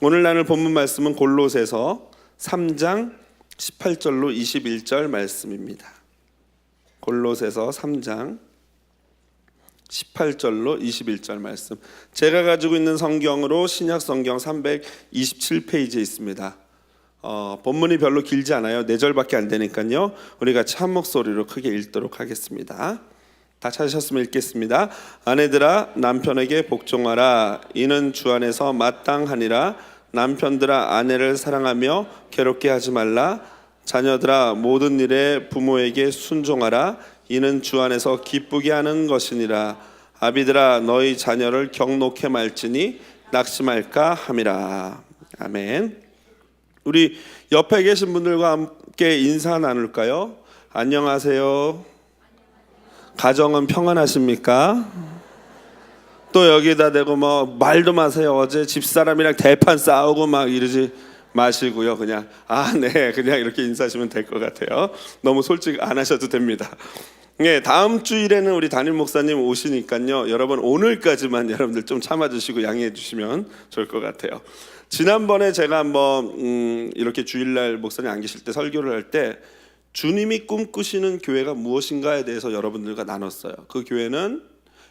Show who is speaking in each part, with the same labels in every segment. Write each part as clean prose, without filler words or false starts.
Speaker 1: 오늘 나눌 본문 말씀은 골로새서 3장 18절로 21절 말씀입니다. 골로새서 3장 18절로 21절 말씀. 제가 가지고 있는 성경으로 신약 성경 327페이지에 있습니다. 본문이 별로 길지 않아요. 4절밖에 안 되니까요. 우리 같이 한 목소리로 크게 읽도록 하겠습니다. 다 찾으셨으면 읽겠습니다. 아내들아 남편에게 복종하라. 이는 주 안에서 마땅하니라. 남편들아 아내를 사랑하며 괴롭게 하지 말라. 자녀들아 모든 일에 부모에게 순종하라. 이는 주 안에서 기쁘게 하는 것이니라. 아비들아 너희 자녀를 경록해 말지니 낙심할까 함이라. 아멘. 우리 옆에 계신 분들과 함께 인사 나눌까요? 안녕하세요. 가정은 평안하십니까? 또 여기다 대고 뭐 말도 마세요. 어제 집사람이랑 대판 싸우고 막 이러지 마시고요. 그냥 네 그냥 이렇게 인사하시면 될 것 같아요. 너무 솔직 안 하셔도 됩니다. 네, 다음 주일에는 우리 담임 목사님 오시니까요. 여러분 오늘까지만 여러분들 좀 참아주시고 양해해 주시면 좋을 것 같아요. 지난번에 제가 한번 이렇게 주일날 목사님 안 계실 때 설교를 할 때 주님이 꿈꾸시는 교회가 무엇인가에 대해서 여러분들과 나눴어요. 그 교회는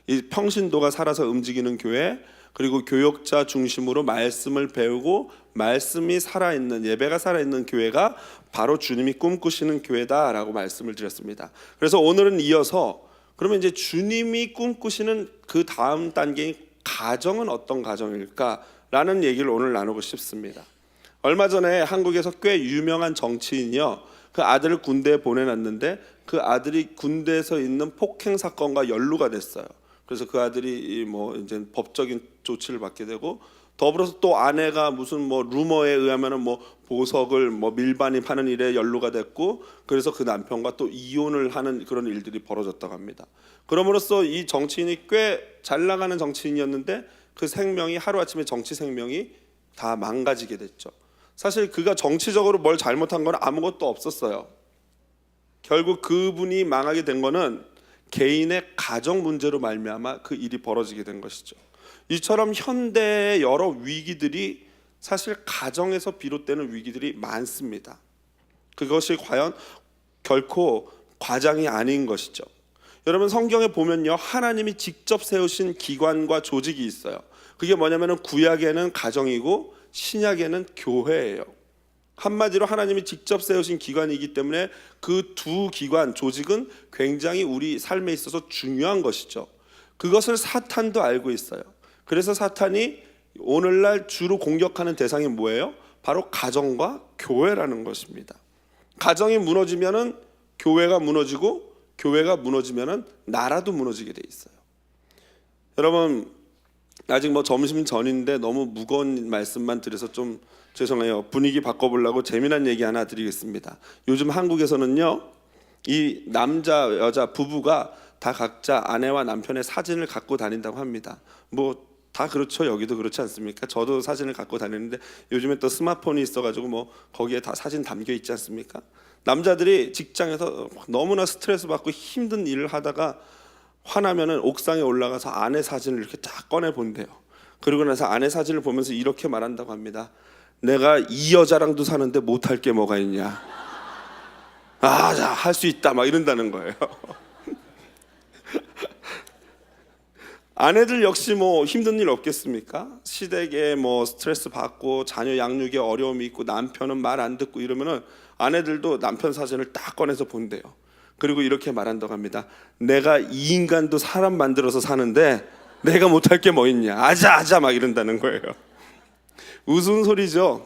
Speaker 1: 이 평신도가 살아서 움직이는 교회, 그리고 교역자 중심으로 말씀을 배우고 말씀이 살아있는, 예배가 살아있는 교회가 바로 주님이 꿈꾸시는 교회다라고 말씀을 드렸습니다. 그래서 오늘은 이어서 그러면 이제 주님이 꿈꾸시는 그 다음 단계인 가정은 어떤 가정일까라는 얘기를 오늘 나누고 싶습니다. 얼마 전에 한국에서 꽤 유명한 정치인이요, 그 아들을 군대에 보내놨는데 그 아들이 군대에서 있는 폭행 사건과 연루가 됐어요. 그래서 그 아들이 뭐 이제 법적인 조치를 받게 되고, 더불어서 또 아내가 무슨 뭐 루머에 의하면은 뭐 보석을 뭐 밀반입하는 일에 연루가 됐고, 그래서 그 남편과 또 이혼을 하는 그런 일들이 벌어졌다고 합니다. 그럼으로써 이 정치인이 꽤 잘 나가는 정치인이었는데 그 생명이 하루아침에 정치 생명이 다 망가지게 됐죠. 사실 그가 정치적으로 뭘 잘못한 건 아무것도 없었어요. 결국 그분이 망하게 된 거는 개인의 가정 문제로 말미암아 그 일이 벌어지게 된 것이죠. 이처럼 현대의 여러 위기들이 사실 가정에서 비롯되는 위기들이 많습니다. 그것이 과연 결코 과장이 아닌 것이죠. 여러분 성경에 보면요, 하나님이 직접 세우신 기관과 조직이 있어요. 그게 뭐냐면은 구약에는 가정이고 신약에는 교회예요. 한마디로 하나님이 직접 세우신 기관이기 때문에 그 두 기관, 조직은 굉장히 우리 삶에 있어서 중요한 것이죠. 그것을 사탄도 알고 있어요. 그래서 사탄이 오늘날 주로 공격하는 대상이 뭐예요? 바로 가정과 교회라는 것입니다. 가정이 무너지면은 교회가 무너지고, 교회가 무너지면은 나라도 무너지게 돼 있어요. 여러분 아직 뭐 점심 전인데 너무 무거운 말씀만 드려서 좀 죄송해요. 분위기 바꿔보려고 재미난 얘기 하나 드리겠습니다. 요즘 한국에서는요, 이 남자 여자 부부가 다 각자 아내와 남편의 사진을 갖고 다닌다고 합니다. 뭐 다 그렇죠. 여기도 그렇지 않습니까? 저도 사진을 갖고 다니는데 요즘에 또 스마트폰이 있어가지고 뭐 거기에 다 사진 담겨 있지 않습니까? 남자들이 직장에서 너무나 스트레스 받고 힘든 일을 하다가 화나면은 옥상에 올라가서 아내 사진을 이렇게 딱 꺼내 본대요. 그러고 나서 아내 사진을 보면서 이렇게 말한다고 합니다. 내가 이 여자랑도 사는데 못할 게 뭐가 있냐? 자, 할 수 있다 막 이런다는 거예요. 아내들 역시 뭐 힘든 일 없겠습니까? 시댁에 뭐 스트레스 받고 자녀 양육에 어려움이 있고 남편은 말 안 듣고 이러면은 아내들도 남편 사진을 딱 꺼내서 본대요. 그리고 이렇게 말한다고 합니다. 내가 이 인간도 사람 만들어서 사는데 내가 못할 게 뭐 있냐? 아자 막 이런다는 거예요. 우스운 소리죠.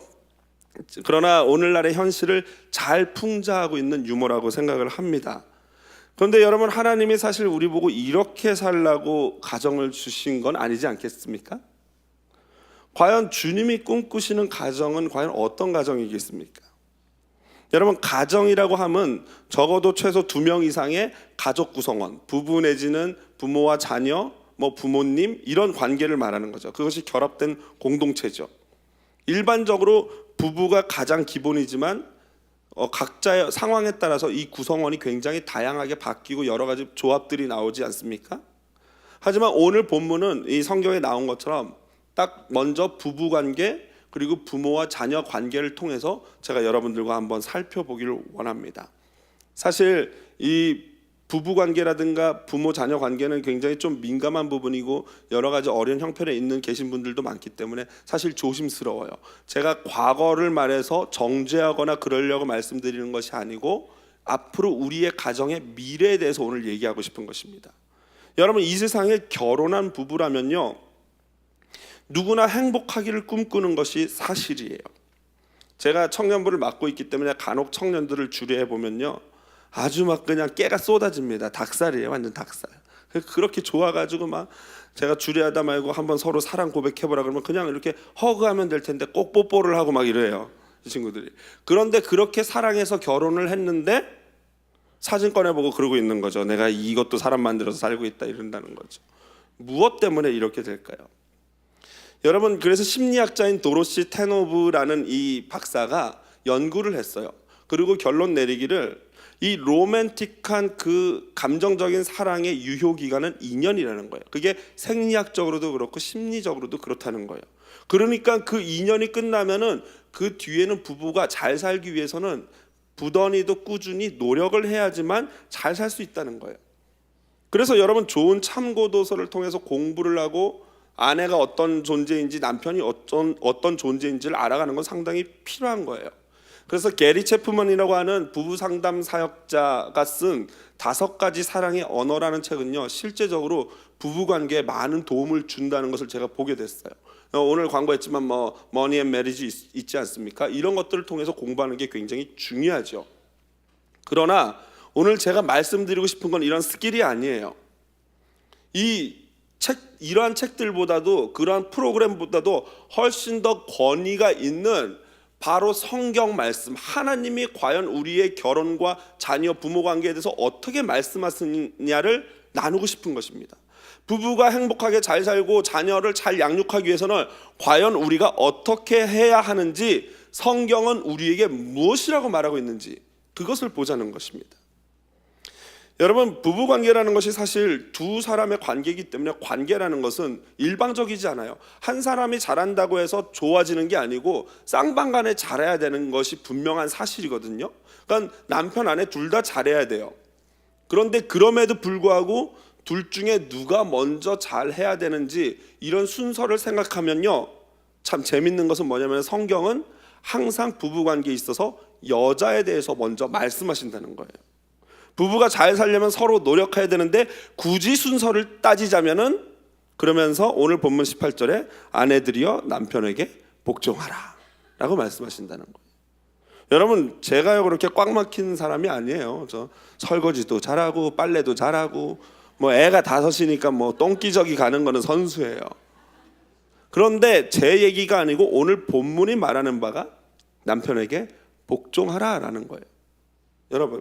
Speaker 1: 그러나 오늘날의 현실을 잘 풍자하고 있는 유머라고 생각을 합니다. 그런데 여러분 하나님이 사실 우리 보고 이렇게 살라고 가정을 주신 건 아니지 않겠습니까? 과연 주님이 꿈꾸시는 가정은 과연 어떤 가정이겠습니까? 여러분 가정이라고 하면 적어도 최소 2명 이상의 가족 구성원, 부부 내지는 부모와 자녀, 뭐 부모님 이런 관계를 말하는 거죠. 그것이 결합된 공동체죠. 일반적으로 부부가 가장 기본이지만 각자의 상황에 따라서 이 구성원이 굉장히 다양하게 바뀌고 여러 가지 조합들이 나오지 않습니까? 하지만 오늘 본문은 이 성경에 나온 것처럼 딱 먼저 부부관계, 그리고 부모와 자녀 관계를 통해서 제가 여러분들과 한번 살펴보기를 원합니다. 사실 이 부부 관계라든가 부모 자녀 관계는 굉장히 좀 민감한 부분이고 여러 가지 어려운 형편에 있는 계신 분들도 많기 때문에 사실 조심스러워요. 제가 과거를 말해서 정죄하거나 그러려고 말씀드리는 것이 아니고 앞으로 우리의 가정의 미래에 대해서 오늘 얘기하고 싶은 것입니다. 여러분, 이 세상에 결혼한 부부라면요, 누구나 행복하기를 꿈꾸는 것이 사실이에요. 제가 청년부를 맡고 있기 때문에 간혹 청년들을 주례해 보면요, 아주 막 그냥 깨가 쏟아집니다. 닭살이에요, 완전 닭살. 그렇게 좋아가지고 막 제가 주례하다 말고 한번 서로 사랑 고백해보라 그러면 그냥 이렇게 허그하면 될 텐데 꼭 뽀뽀를 하고 막 이래요, 이 친구들이. 그런데 그렇게 사랑해서 결혼을 했는데 사진 꺼내보고 그러고 있는 거죠. 내가 이것도 사람 만들어서 살고 있다 이런다는 거죠. 무엇 때문에 이렇게 될까요? 여러분, 그래서 심리학자인 도로시 테노브라는 이 박사가 연구를 했어요. 그리고 결론 내리기를 이 로맨틱한 그 감정적인 사랑의 유효 기간은 2년이라는 거예요. 그게 생리학적으로도 그렇고 심리적으로도 그렇다는 거예요. 그러니까 그 2년이 끝나면은 그 뒤에는 부부가 잘 살기 위해서는 부단히도 꾸준히 노력을 해야지만 잘 살 수 있다는 거예요. 그래서 여러분, 좋은 참고 도서를 통해서 공부를 하고 아내가 어떤 존재인지 남편이 어떤 존재인지를 알아가는 건 상당히 필요한 거예요. 그래서 게리 체프먼이라고 하는 부부 상담 사역자가 쓴 5가지 사랑의 언어라는 책은요, 실제적으로 부부 관계에 많은 도움을 준다는 것을 제가 보게 됐어요. 오늘 광고했지만 뭐 머니 앤 메리지 있지 않습니까? 이런 것들을 통해서 공부하는 게 굉장히 중요하죠. 그러나 오늘 제가 말씀드리고 싶은 건 이런 스킬이 아니에요. 이러한 책들보다도, 그러한 프로그램보다도 훨씬 더 권위가 있는 바로 성경 말씀, 하나님이 과연 우리의 결혼과 자녀 부모 관계에 대해서 어떻게 말씀하시냐를 나누고 싶은 것입니다. 부부가 행복하게 잘 살고 자녀를 잘 양육하기 위해서는 과연 우리가 어떻게 해야 하는지, 성경은 우리에게 무엇이라고 말하고 있는지 그것을 보자는 것입니다. 여러분, 부부관계라는 것이 사실 두 사람의 관계이기 때문에 관계라는 것은 일방적이지 않아요. 한 사람이 잘한다고 해서 좋아지는 게 아니고 쌍방간에 잘해야 되는 것이 분명한 사실이거든요. 그러니까 남편 아내 둘 다 잘해야 돼요. 그런데 그럼에도 불구하고 둘 중에 누가 먼저 잘해야 되는지 이런 순서를 생각하면요, 참 재밌는 것은 뭐냐면 성경은 항상 부부관계에 있어서 여자에 대해서 먼저 말씀하신다는 거예요. 부부가 잘 살려면 서로 노력해야 되는데 굳이 순서를 따지자면은, 그러면서 오늘 본문 18절에 아내들이여 남편에게 복종하라 라고 말씀하신다는 거예요. 여러분, 제가요 그렇게 꽉 막힌 사람이 아니에요. 저 설거지도 잘하고 빨래도 잘하고 뭐 애가 5이니까 뭐 똥기저귀 가는 거는 선수예요. 그런데 제 얘기가 아니고 오늘 본문이 말하는 바가 남편에게 복종하라라는 거예요. 여러분,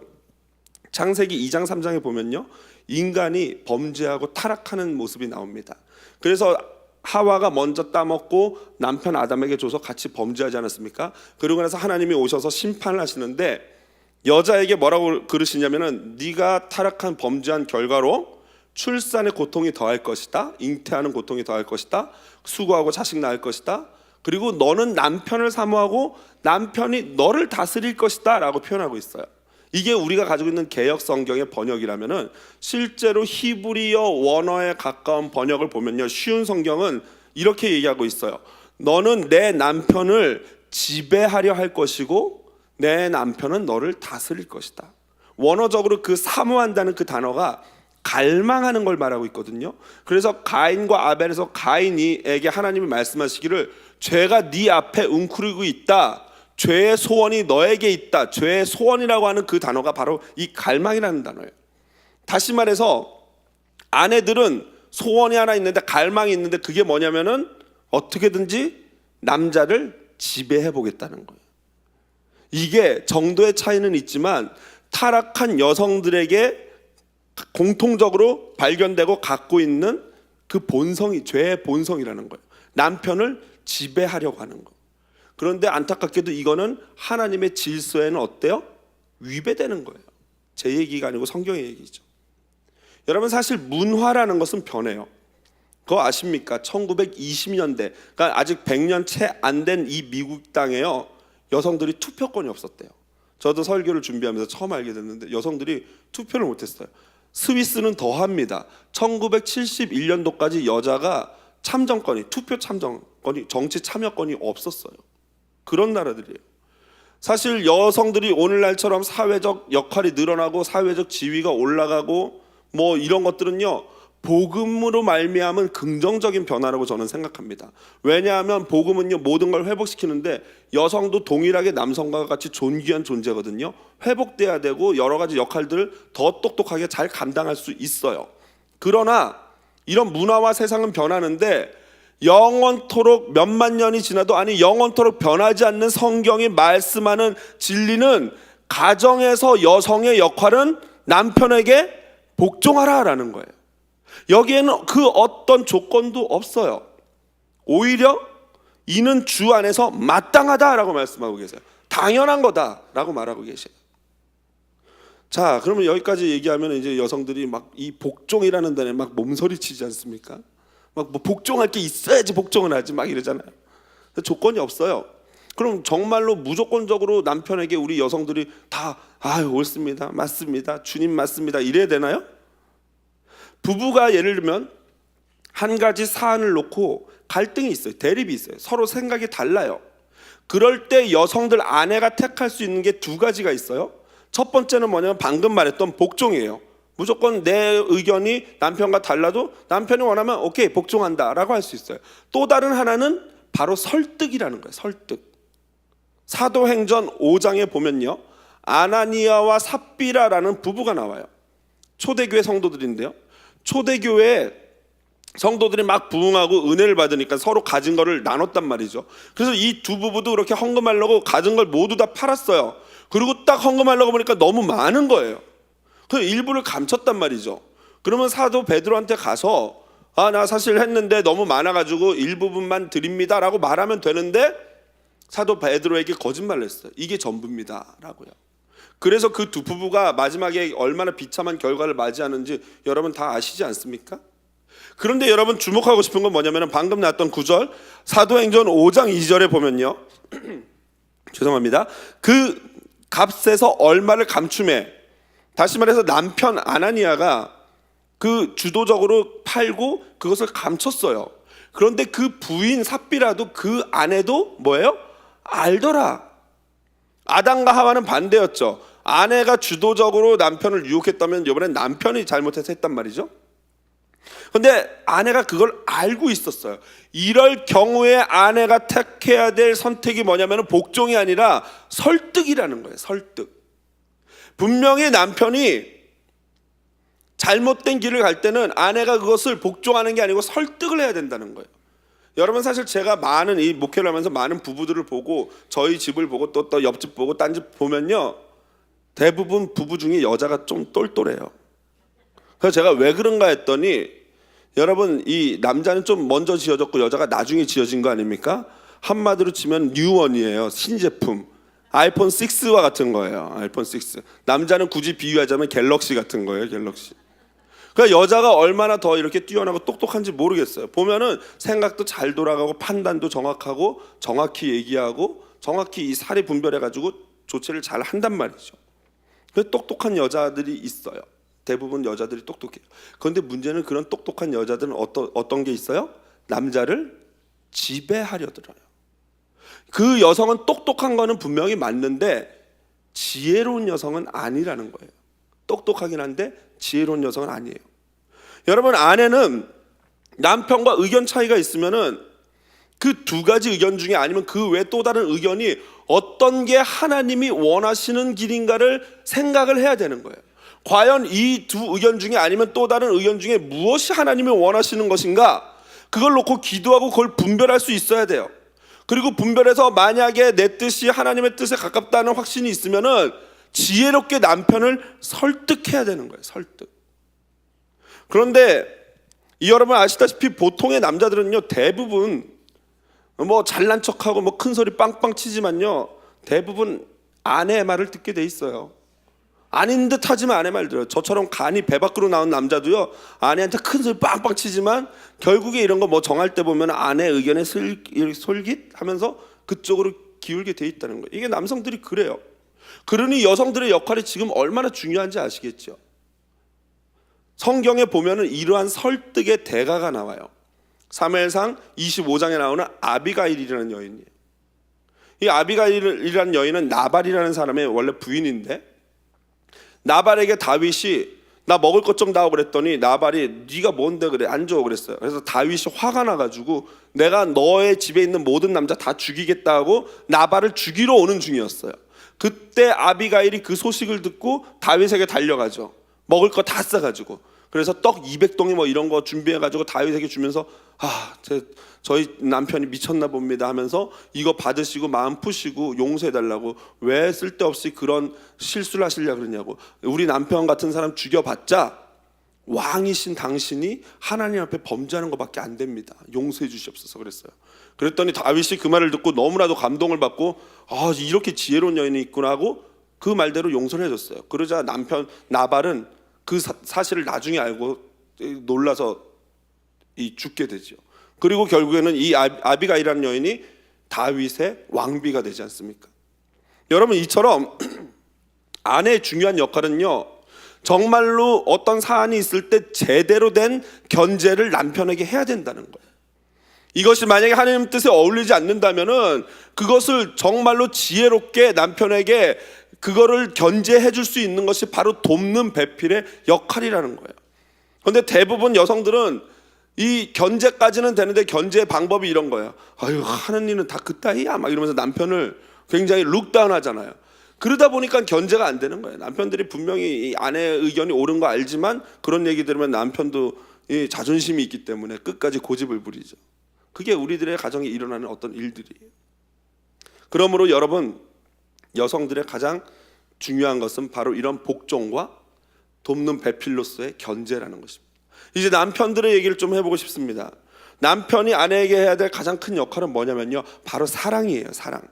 Speaker 1: 창세기 2장 3장에 보면요, 인간이 범죄하고 타락하는 모습이 나옵니다. 그래서 하와가 먼저 따먹고 남편 아담에게 줘서 같이 범죄하지 않았습니까? 그러고 나서 하나님이 오셔서 심판을 하시는데 여자에게 뭐라고 그러시냐면은, 네가 타락한 범죄한 결과로 출산의 고통이 더할 것이다, 잉태하는 고통이 더할 것이다, 수고하고 자식 낳을 것이다, 그리고 너는 남편을 사모하고 남편이 너를 다스릴 것이다 라고 표현하고 있어요. 이게 우리가 가지고 있는 개역 성경의 번역이라면은, 실제로 히브리어 원어에 가까운 번역을 보면요, 쉬운 성경은 이렇게 얘기하고 있어요. 너는 내 남편을 지배하려 할 것이고 내 남편은 너를 다스릴 것이다. 원어적으로 그 사모한다는 그 단어가 갈망하는 걸 말하고 있거든요. 그래서 가인과 아벨에서 가인이에게 하나님이 말씀하시기를, 죄가 네 앞에 웅크리고 있다, 죄의 소원이 너에게 있다. 죄의 소원이라고 하는 그 단어가 바로 이 갈망이라는 단어예요. 다시 말해서 아내들은 소원이 하나 있는데, 갈망이 있는데, 그게 뭐냐면은 어떻게든지 남자를 지배해 보겠다는 거예요. 이게 정도의 차이는 있지만 타락한 여성들에게 공통적으로 발견되고 갖고 있는 그 본성이 죄의 본성이라는 거예요. 남편을 지배하려고 하는 거. 그런데 안타깝게도 이거는 하나님의 질서에는 어때요? 위배되는 거예요. 제 얘기가 아니고 성경의 얘기죠. 여러분, 사실 문화라는 것은 변해요. 그거 아십니까? 1920년대, 그러니까 아직 100년 채 안 된 이 미국 땅에요, 여성들이 투표권이 없었대요. 저도 설교를 준비하면서 처음 알게 됐는데 여성들이 투표를 못했어요. 스위스는 더합니다. 1971년도까지 여자가 참정권이, 투표 참정권이, 정치 참여권이 없었어요. 그런 나라들이에요. 사실 여성들이 오늘날처럼 사회적 역할이 늘어나고 사회적 지위가 올라가고 뭐 이런 것들은요, 복음으로 말미암은 긍정적인 변화라고 저는 생각합니다. 왜냐하면 복음은요, 모든 걸 회복시키는데 여성도 동일하게 남성과 같이 존귀한 존재거든요. 회복돼야 되고 여러 가지 역할들을 더 똑똑하게 잘 감당할 수 있어요. 그러나 이런 문화와 세상은 변하는데 영원토록 몇만 년이 지나도, 아니 영원토록 변하지 않는 성경이 말씀하는 진리는, 가정에서 여성의 역할은 남편에게 복종하라라는 거예요. 여기에는 그 어떤 조건도 없어요. 오히려 이는 주 안에서 마땅하다라고 말씀하고 계세요. 당연한 거다라고 말하고 계세요. 자, 그러면 여기까지 얘기하면 이제 여성들이 막 이 복종이라는 단어에 막 몸서리치지 않습니까? 막 뭐 복종할 게 있어야지 복종을 하지 막 이러잖아요. 조건이 없어요. 그럼 정말로 무조건적으로 남편에게 우리 여성들이 다 옳습니다, 맞습니다, 주님 맞습니다 이래야 되나요? 부부가 예를 들면 한 가지 사안을 놓고 갈등이 있어요. 대립이 있어요. 서로 생각이 달라요. 그럴 때 여성들, 아내가 택할 수 있는 게 두 가지가 있어요. 첫 번째는 뭐냐면 방금 말했던 복종이에요. 무조건 내 의견이 남편과 달라도 남편이 원하면 오케이 복종한다 라고 할 수 있어요. 또 다른 하나는 바로 설득이라는 거예요. 설득. 사도행전 5장에 보면요, 아나니아와 삽비라라는 부부가 나와요. 초대교회 성도들인데요, 초대교회 성도들이 막 부흥하고 은혜를 받으니까 서로 가진 거를 나눴단 말이죠. 그래서 이 두 부부도 그렇게 헌금하려고 가진 걸 모두 다 팔았어요. 그리고 딱 헌금하려고 보니까 너무 많은 거예요. 그 일부를 감췄단 말이죠. 그러면 사도 베드로한테 가서 나 사실 했는데 너무 많아가지고 일부분만 드립니다 라고 말하면 되는데, 사도 베드로에게 거짓말을 했어요. 이게 전부입니다 라고요. 그래서 그 두 부부가 마지막에 얼마나 비참한 결과를 맞이하는지 여러분 다 아시지 않습니까? 그런데 여러분 주목하고 싶은 건 뭐냐면 방금 나왔던 9절, 사도행전 5장 2절에 보면요 죄송합니다, 그 값에서 얼마를 감춤해, 다시 말해서 남편 아나니아가 그 주도적으로 팔고 그것을 감췄어요. 그런데 그 부인 삽비라도 그 아내도 뭐예요? 알더라. 아담과 하와는 반대였죠. 아내가 주도적으로 남편을 유혹했다면 이번엔 남편이 잘못해서 했단 말이죠. 그런데 아내가 그걸 알고 있었어요. 이럴 경우에 아내가 택해야 될 선택이 뭐냐면 복종이 아니라 설득이라는 거예요. 설득. 분명히 남편이 잘못된 길을 갈 때는 아내가 그것을 복종하는 게 아니고 설득을 해야 된다는 거예요. 여러분 사실 제가 많은 이 목회를 하면서 많은 부부들을 보고 저희 집을 보고 또 옆집 보고 딴 집 보면요, 대부분 부부 중에 여자가 좀 똘똘해요. 그래서 제가 왜 그런가 했더니, 여러분 이 남자는 좀 먼저 지어졌고 여자가 나중에 지어진 거 아닙니까? 한마디로 치면 뉴원이에요. 신제품. 아이폰 6와 같은 거예요. 아이폰 6. 남자는 굳이 비유하자면 갤럭시 같은 거예요. 갤럭시. 그러니까 여자가 얼마나 더 이렇게 뛰어나고 똑똑한지 모르겠어요. 보면은 생각도 잘 돌아가고 판단도 정확하고 정확히 얘기하고 정확히 이 사리 분별해가지고 조치를 잘 한단 말이죠. 그래서 똑똑한 여자들이 있어요. 대부분 여자들이 똑똑해요. 그런데 문제는 그런 똑똑한 여자들은 어떤 게 있어요? 남자를 지배하려 들어요. 그 여성은 똑똑한 거는 분명히 맞는데 지혜로운 여성은 아니라는 거예요. 똑똑하긴 한데 지혜로운 여성은 아니에요. 여러분, 아내는 남편과 의견 차이가 있으면은 그 두 가지 의견 중에 아니면 그 외 또 다른 의견이 어떤 게 하나님이 원하시는 길인가를 생각을 해야 되는 거예요. 과연 이 두 의견 중에 아니면 또 다른 의견 중에 무엇이 하나님이 원하시는 것인가, 그걸 놓고 기도하고 그걸 분별할 수 있어야 돼요. 그리고 분별해서 만약에 내 뜻이 하나님의 뜻에 가깝다는 확신이 있으면은 지혜롭게 남편을 설득해야 되는 거예요. 설득. 그런데 여러분 아시다시피 보통의 남자들은요, 대부분 뭐 잘난 척하고 뭐 큰 소리 빵빵 치지만요, 대부분 아내의 말을 듣게 돼 있어요. 아닌 듯 하지만 아내 말 들어요. 저처럼 간이 배 밖으로 나온 남자도요, 아내한테 큰 소리 빵빵 치지만 결국에 이런 거 뭐 정할 때 보면 아내 의견에 솔깃하면서 그쪽으로 기울게 돼 있다는 거예요. 이게 남성들이 그래요. 그러니 여성들의 역할이 지금 얼마나 중요한지 아시겠죠? 성경에 보면은 이러한 설득의 대가가 나와요. 사무엘상 25장에 나오는 아비가일이라는 여인이에요. 이 아비가일이라는 여인은 나발이라는 사람의 원래 부인인데, 나발에게 다윗이 나 먹을 것 좀 다오 그랬더니 나발이 네가 뭔데 그래 안 줘 그랬어요. 그래서 다윗이 화가 나가지고 내가 너의 집에 있는 모든 남자 다 죽이겠다 하고 나발을 죽이러 오는 중이었어요. 그때 아비가일이 그 소식을 듣고 다윗에게 달려가죠. 먹을 거 다 싸가지고. 그래서 떡 200동이 뭐 이런 거 준비해가지고 다윗에게 주면서 저희 남편이 미쳤나 봅니다 하면서 이거 받으시고 마음 푸시고 용서해달라고, 왜 쓸데없이 그런 실수를 하시려고 그러냐고, 우리 남편 같은 사람 죽여봤자 왕이신 당신이 하나님 앞에 범죄하는 것밖에 안 됩니다. 용서해 주시옵소서 그랬어요. 그랬더니 다윗이 그 말을 듣고 너무나도 감동을 받고 이렇게 지혜로운 여인이 있구나 하고 그 말대로 용서를 해줬어요. 그러자 남편 나발은 그 사실을 나중에 알고 놀라서 죽게 되죠. 그리고 결국에는 이 아비가일이라는 여인이 다윗의 왕비가 되지 않습니까? 여러분, 이처럼 아내의 중요한 역할은요, 정말로 어떤 사안이 있을 때 제대로 된 견제를 남편에게 해야 된다는 거예요. 이것이 만약에 하나님 뜻에 어울리지 않는다면은 그것을 정말로 지혜롭게 남편에게 그거를 견제해 줄 수 있는 것이 바로 돕는 배필의 역할이라는 거예요. 그런데 대부분 여성들은 이 견제까지는 되는데 견제의 방법이 이런 거예요. 하는 일은 다 그따위야 막 이러면서 남편을 굉장히 룩다운 하잖아요. 그러다 보니까 견제가 안 되는 거예요. 남편들이 분명히 이 아내의 의견이 옳은 거 알지만 그런 얘기 들으면 남편도 이 자존심이 있기 때문에 끝까지 고집을 부리죠. 그게 우리들의 가정에 일어나는 어떤 일들이에요. 그러므로 여러분, 여성들의 가장 중요한 것은 바로 이런 복종과 돕는 배필로서의 견제라는 것입니다. 이제 남편들의 얘기를 좀 해보고 싶습니다. 남편이 아내에게 해야 될 가장 큰 역할은 뭐냐면요, 바로 사랑이에요. 사랑.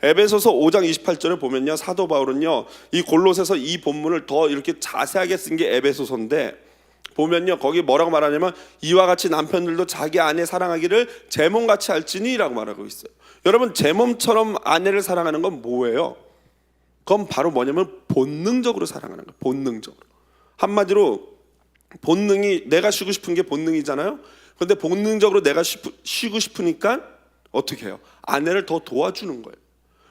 Speaker 1: 에베소서 5장 28절을 보면요, 사도 바울은요 이 골로새서 이 본문을 더 이렇게 자세하게 쓴 게 에베소서인데, 보면요 거기 뭐라고 말하냐면 이와 같이 남편들도 자기 아내 사랑하기를 제 몸같이 할지니 라고 말하고 있어요. 여러분, 제 몸처럼 아내를 사랑하는 건 뭐예요? 그건 바로 뭐냐면 본능적으로 사랑하는 거예요. 본능적으로. 한마디로 본능이, 내가 쉬고 싶은 게 본능이잖아요. 그런데 본능적으로 내가 쉬고 싶으니까 어떻게 해요? 아내를 더 도와주는 거예요.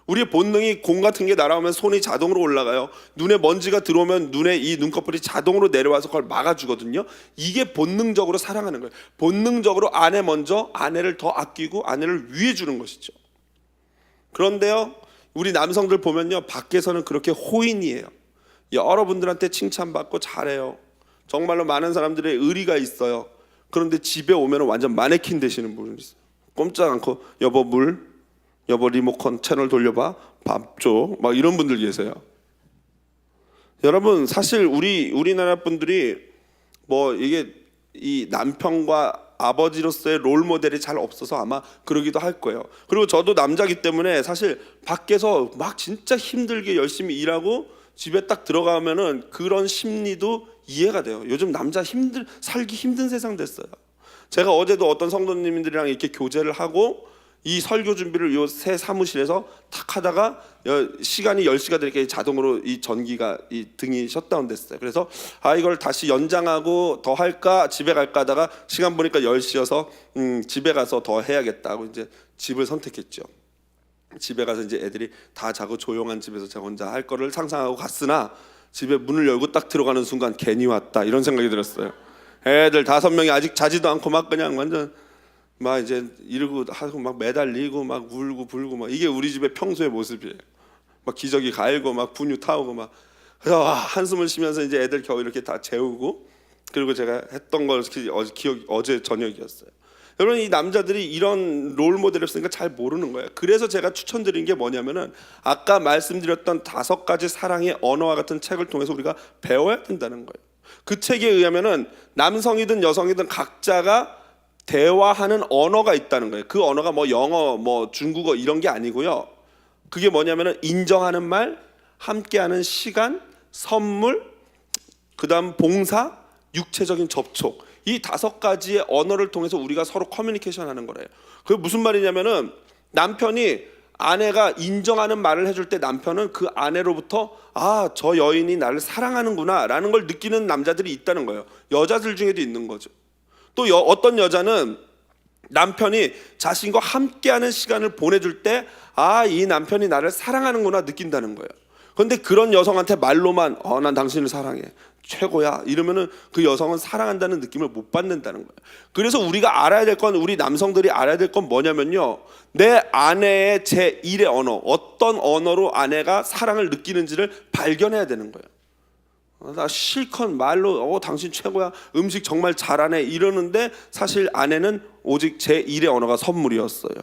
Speaker 1: 우리의 본능이 공 같은 게 날아오면 손이 자동으로 올라가요. 눈에 먼지가 들어오면 눈에 이 눈꺼풀이 자동으로 내려와서 그걸 막아주거든요. 이게 본능적으로 사랑하는 거예요. 본능적으로 아내 먼저 아내를 더 아끼고 아내를 위해 주는 것이죠. 그런데요, 우리 남성들 보면요, 밖에서는 그렇게 호인이에요. 여러분들한테 칭찬받고 잘해요. 정말로 많은 사람들의 의리가 있어요. 그런데 집에 오면 완전 마네킹 되시는 분이 있어요. 꼼짝 않고 여보 물, 여보 리모컨 채널 돌려봐, 밥 줘, 막 이런 분들 계세요. 여러분, 사실 우리나라 분들이 뭐 이게 이 남편과 아버지로서의 롤 모델이 잘 없어서 아마 그러기도 할 거예요. 그리고 저도 남자기 때문에 사실 밖에서 막 진짜 힘들게 열심히 일하고 집에 딱 들어가면은 그런 심리도 이해가 돼요. 요즘 남자 살기 힘든 세상 됐어요. 제가 어제도 어떤 성도님들이랑 이렇게 교제를 하고 이 설교 준비를 요 새 사무실에서 탁 하다가 시간이 10시가 되니까 자동으로 이 전기가 이 등이 셧다운 됐어요. 그래서 이걸 다시 연장하고 더 할까 집에 갈까 하다가 시간 보니까 10시여서 집에 가서 더 해야겠다 하고 이제 집을 선택했죠. 집에 가서 이제 애들이 다 자고 조용한 집에서 제가 혼자 할 거를 상상하고 갔으나 집에 문을 열고 딱 들어가는 순간 괜히 왔다 이런 생각이 들었어요. 애들 5명이 아직 자지도 않고 막 그냥 완전 막 이제 이러고 하고 막 매달리고 막 울고 불고 막 이게 우리 집의 평소의 모습이에요. 막 기저귀 갈고 막 분유 타오고 막 그래서 한숨을 쉬면서 이제 애들 겨우 이렇게 다 재우고, 그리고 제가 했던 걸 어제 저녁이었어요. 여러분, 이 남자들이 이런 롤 모델을 쓰니까 잘 모르는 거예요. 그래서 제가 추천드린 게 뭐냐면은 아까 말씀드렸던 5가지 사랑의 언어와 같은 책을 통해서 우리가 배워야 된다는 거예요. 그 책에 의하면은 남성이든 여성이든 각자가 대화하는 언어가 있다는 거예요. 그 언어가 뭐 영어, 뭐 중국어 이런 게 아니고요. 그게 뭐냐면은 인정하는 말, 함께하는 시간, 선물, 그다음 봉사, 육체적인 접촉, 이 5가지의 언어를 통해서 우리가 서로 커뮤니케이션 하는 거래요. 그게 무슨 말이냐면은 남편이 아내가 인정하는 말을 해줄 때 남편은 그 아내로부터 아, 저 여인이 나를 사랑하는구나 라는 걸 느끼는 남자들이 있다는 거예요. 여자들 중에도 있는 거죠. 또 어떤 여자는 남편이 자신과 함께하는 시간을 보내줄 때 아, 이 남편이 나를 사랑하는구나 느낀다는 거예요. 그런데 그런 여성한테 말로만 난 당신을 사랑해, 최고야 이러면은 그 여성은 사랑한다는 느낌을 못 받는다는 거예요. 그래서 우리가 알아야 될 건, 우리 남성들이 알아야 될 건 뭐냐면요, 내 아내의 제1의 언어, 어떤 언어로 아내가 사랑을 느끼는지를 발견해야 되는 거예요. 나 실컷 말로 당신 최고야, 음식 정말 잘하네 이러는데 사실 아내는 오직 제1의 언어가 선물이었어요.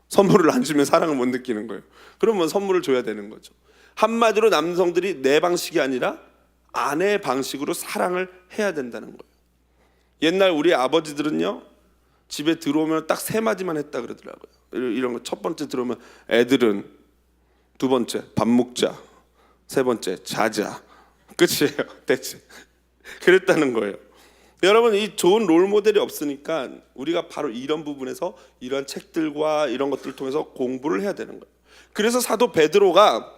Speaker 1: 선물을 안 주면 사랑을 못 느끼는 거예요. 그러면 선물을 줘야 되는 거죠. 한마디로 남성들이 내 방식이 아니라 아내의 방식으로 사랑을 해야 된다는 거예요. 옛날 우리 아버지들은요, 집에 들어오면 딱 3마디만 했다 그러더라고요. 이런 거 첫 번째 들어오면 애들은, 두 번째 밥 먹자, 세 번째 자자, 끝이에요. 대체 그랬다는 거예요. 여러분, 이 좋은 롤 모델이 없으니까 우리가 바로 이런 부분에서 이런 책들과 이런 것들을 통해서 공부를 해야 되는 거예요. 그래서 사도 베드로가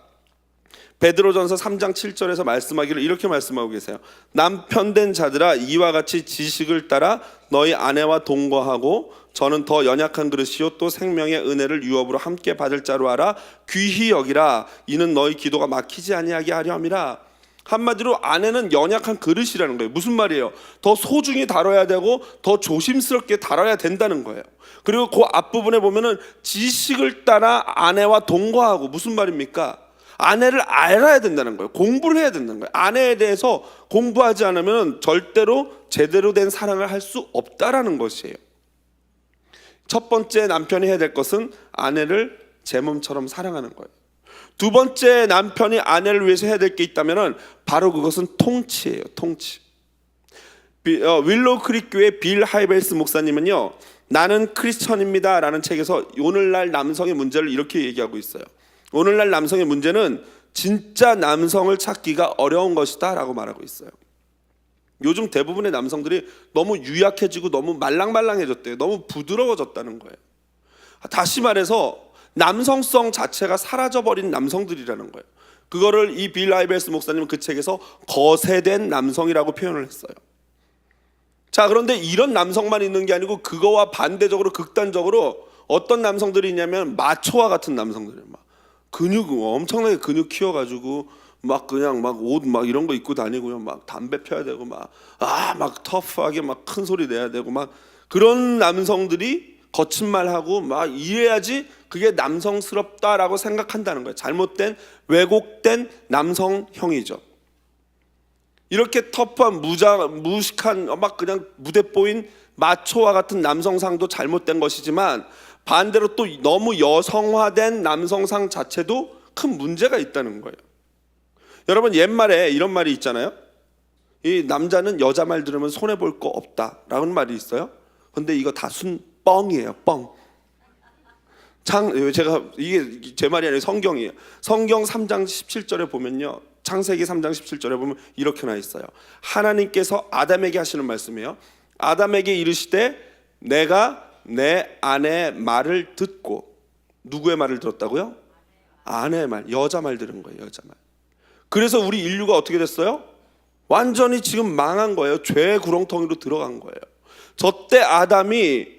Speaker 1: 베드로전서 3장 7절에서 말씀하기를 이렇게 말씀하고 계세요. 남편된 자들아, 이와 같이 지식을 따라 너희 아내와 동거하고 저는 더 연약한 그릇이요 또 생명의 은혜를 유업으로 함께 받을 자로 알아 귀히 여기라. 이는 너희 기도가 막히지 아니하게 하려 함이라. 한마디로 아내는 연약한 그릇이라는 거예요. 무슨 말이에요? 더 소중히 다뤄야 되고 더 조심스럽게 다뤄야 된다는 거예요. 그리고 그 앞부분에 보면은 지식을 따라 아내와 동거하고, 무슨 말입니까? 아내를 알아야 된다는 거예요. 공부를 해야 된다는 거예요. 아내에 대해서 공부하지 않으면 절대로 제대로 된 사랑을 할 수 없다라는 것이에요. 첫 번째 남편이 해야 될 것은 아내를 제 몸처럼 사랑하는 거예요. 두 번째 남편이 아내를 위해서 해야 될 게 있다면 바로 그것은 통치예요. 통치. 윌로우 크릭 교회 빌 하이벨스 목사님은요, 나는 크리스천입니다 라는 책에서 오늘날 남성의 문제를 이렇게 얘기하고 있어요. 오늘날 남성의 문제는 진짜 남성을 찾기가 어려운 것이다 라고 말하고 있어요. 요즘 대부분의 남성들이 너무 유약해지고 너무 말랑말랑해졌대요. 너무 부드러워졌다는 거예요. 다시 말해서 남성성 자체가 사라져버린 남성들이라는 거예요. 그거를 이 빌 하이벨스 목사님은 그 책에서 거세된 남성이라고 표현을 했어요. 자, 그런데 이런 남성만 있는 게 아니고 그거와 반대적으로 극단적으로 어떤 남성들이 있냐면 마초와 같은 남성들이에요. 막 근육, 엄청나게 근육 키워가지고 막 그냥 막 옷 막 이런 거 입고 다니고요. 막 담배 펴야 되고 막 터프하게 막 큰 소리 내야 되고 막 그런 남성들이 거친 말 하고 막 이래야지 그게 남성스럽다라고 생각한다는 거예요. 잘못된, 왜곡된 남성형이죠. 이렇게 터프한 무식한 막 그냥 무대뽀인 마초와 같은 남성상도 잘못된 것이지만 반대로 또 너무 여성화된 남성상 자체도 큰 문제가 있다는 거예요. 여러분, 옛말에 이런 말이 있잖아요. 이 남자는 여자 말 들으면 손해볼 거 없다라는 말이 있어요. 근데 이거 다 뻥이에요. 뻥. 제가 이게 제 말이 아니라 성경이에요. 성경 3장 17절에 보면요, 창세기 3장 17절에 보면 이렇게 나와 있어요. 하나님께서 아담에게 하시는 말씀이에요. 아담에게 이르시되 내가 내 아내의 말을 듣고, 누구의 말을 들었다고요? 아내의 말, 여자 말 들은 거예요. 여자 말. 그래서 우리 인류가 어떻게 됐어요? 완전히 지금 망한 거예요. 죄의 구렁텅이로 들어간 거예요. 저때 아담이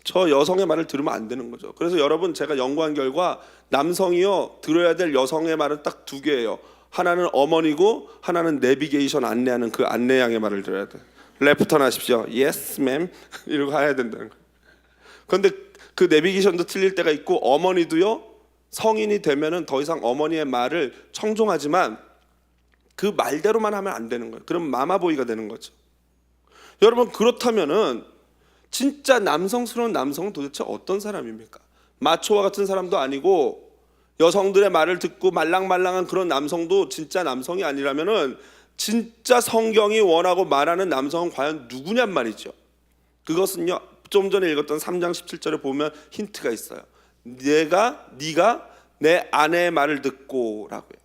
Speaker 1: 저 여성의 말을 들으면 안 되는 거죠. 그래서 여러분, 제가 연구한 결과 남성이요 들어야 될 여성의 말은 딱 2개예요. 하나는 어머니고 하나는 내비게이션 안내하는 그 안내양의 말을 들어야 돼. 레프턴 하십시오. Yes, ma'am. 이러고 가야 된다는 거예요. 그런데 그 내비게이션도 틀릴 때가 있고, 어머니도요 성인이 되면은 더 이상 어머니의 말을 청종하지만 그 말대로만 하면 안 되는 거예요. 그럼 마마보이가 되는 거죠. 여러분, 그렇다면은 진짜 남성스러운 남성은 도대체 어떤 사람입니까? 마초와 같은 사람도 아니고 여성들의 말을 듣고 말랑말랑한 그런 남성도 진짜 남성이 아니라면은 진짜 성경이 원하고 말하는 남성은 과연 누구냔 말이죠. 그것은요, 좀 전에 읽었던 3장 17절에 보면 힌트가 있어요. 네가 내 아내의 말을 듣고 라고요.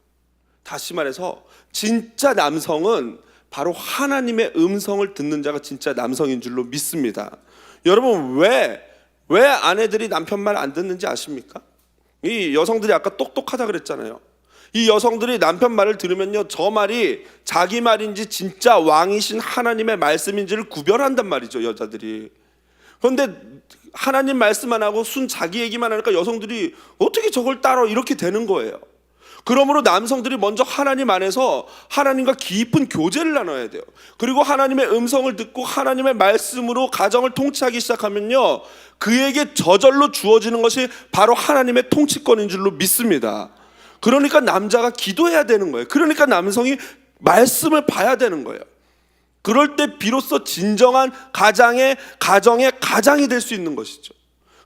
Speaker 1: 다시 말해서 진짜 남성은 바로 하나님의 음성을 듣는 자가 진짜 남성인 줄로 믿습니다. 여러분 왜 아내들이 남편 말 안 듣는지 아십니까? 이 여성들이 아까 똑똑하다 그랬잖아요. 이 여성들이 남편 말을 들으면요, 저 말이 자기 말인지 진짜 왕이신 하나님의 말씀인지를 구별한단 말이죠, 여자들이. 그런데 하나님 말씀 안 하고 순 자기 얘기만 하니까 여성들이 어떻게 저걸 따라, 이렇게 되는 거예요. 그러므로 남성들이 먼저 하나님 안에서 하나님과 깊은 교제를 나눠야 돼요. 그리고 하나님의 음성을 듣고 하나님의 말씀으로 가정을 통치하기 시작하면요, 그에게 저절로 주어지는 것이 바로 하나님의 통치권인 줄로 믿습니다. 그러니까 남자가 기도해야 되는 거예요. 그러니까 남성이 말씀을 봐야 되는 거예요. 그럴 때 비로소 진정한 가정의 가장이 될 수 있는 것이죠.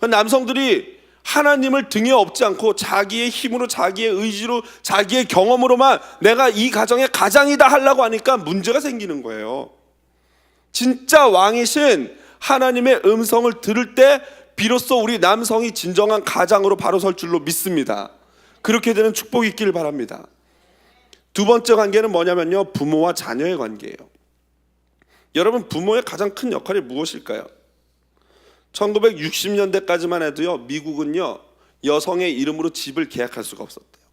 Speaker 1: 남성들이 하나님을 등에 업지 않고 자기의 힘으로, 자기의 의지로, 자기의 경험으로만 내가 이 가정의 가장이다 하려고 하니까 문제가 생기는 거예요. 진짜 왕이신 하나님의 음성을 들을 때 비로소 우리 남성이 진정한 가장으로 바로 설 줄로 믿습니다. 그렇게 되는 축복이 있기를 바랍니다. 두 번째 관계는 뭐냐면요, 부모와 자녀의 관계예요. 여러분, 부모의 가장 큰 역할이 무엇일까요? 1960년대까지만 해도요, 미국은요, 여성의 이름으로 집을 계약할 수가 없었대요.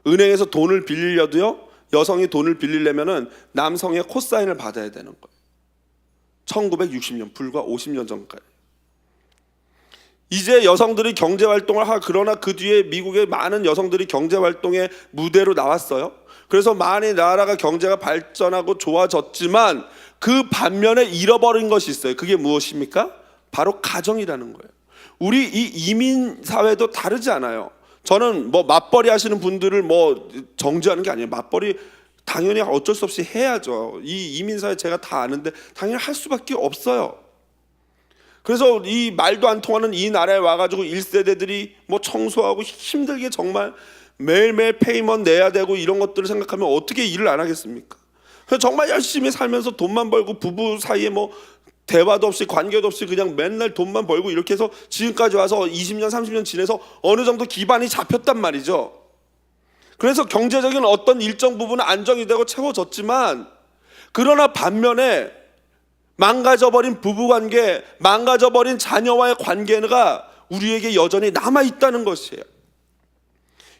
Speaker 1: 은행에서 돈을 빌리려도요, 여성이 돈을 빌리려면은 남성의 코사인을 받아야 되는 거예요. 1960년, 불과 50년 전까지. 이제 여성들이 경제활동을 그러나 그 뒤에 미국의 많은 여성들이 경제활동의 무대로 나왔어요. 그래서 많이 나라가 경제가 발전하고 좋아졌지만 그 반면에 잃어버린 것이 있어요. 그게 무엇입니까? 바로 가정이라는 거예요. 우리 이 이민 사회도 다르지 않아요. 저는 뭐 맞벌이 하시는 분들을 뭐 정죄하는 게 아니에요. 맞벌이 당연히 어쩔 수 없이 해야죠. 이 이민 사회 제가 다 아는데 당연히 할 수밖에 없어요. 그래서 이 말도 안 통하는 이 나라에 와가지고 1세대들이 뭐 청소하고 힘들게 정말 매일매일 페이먼 내야 되고 이런 것들을 생각하면 어떻게 일을 안 하겠습니까? 그래서 정말 열심히 살면서 돈만 벌고 부부 사이에 뭐 대화도 없이 관계도 없이 그냥 맨날 돈만 벌고 이렇게 해서 지금까지 와서 20년 30년 지내서 어느 정도 기반이 잡혔단 말이죠. 그래서 경제적인 어떤 일정 부분은 안정이 되고 채워졌지만, 그러나 반면에 망가져버린 부부관계, 망가져버린 자녀와의 관계가 우리에게 여전히 남아있다는 것이에요.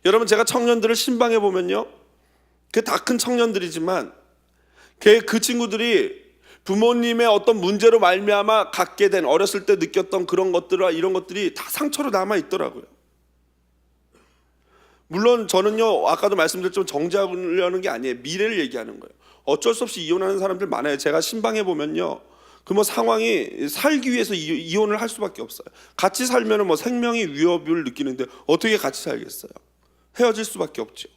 Speaker 1: 여러분, 제가 청년들을 신방해 보면요, 그 다 큰 청년들이지만 그 친구들이 부모님의 어떤 문제로 말미암아 갖게 된, 어렸을 때 느꼈던 그런 것들과 이런 것들이 다 상처로 남아있더라고요. 물론 저는요, 아까도 말씀드렸지만 정죄하려는 게 아니에요. 미래를 얘기하는 거예요. 어쩔 수 없이 이혼하는 사람들 많아요. 제가 신방해 보면요, 그 뭐 상황이 살기 위해서 이혼을 할 수밖에 없어요. 같이 살면은 뭐 생명의 위협을 느끼는데 어떻게 같이 살겠어요? 헤어질 수밖에 없죠.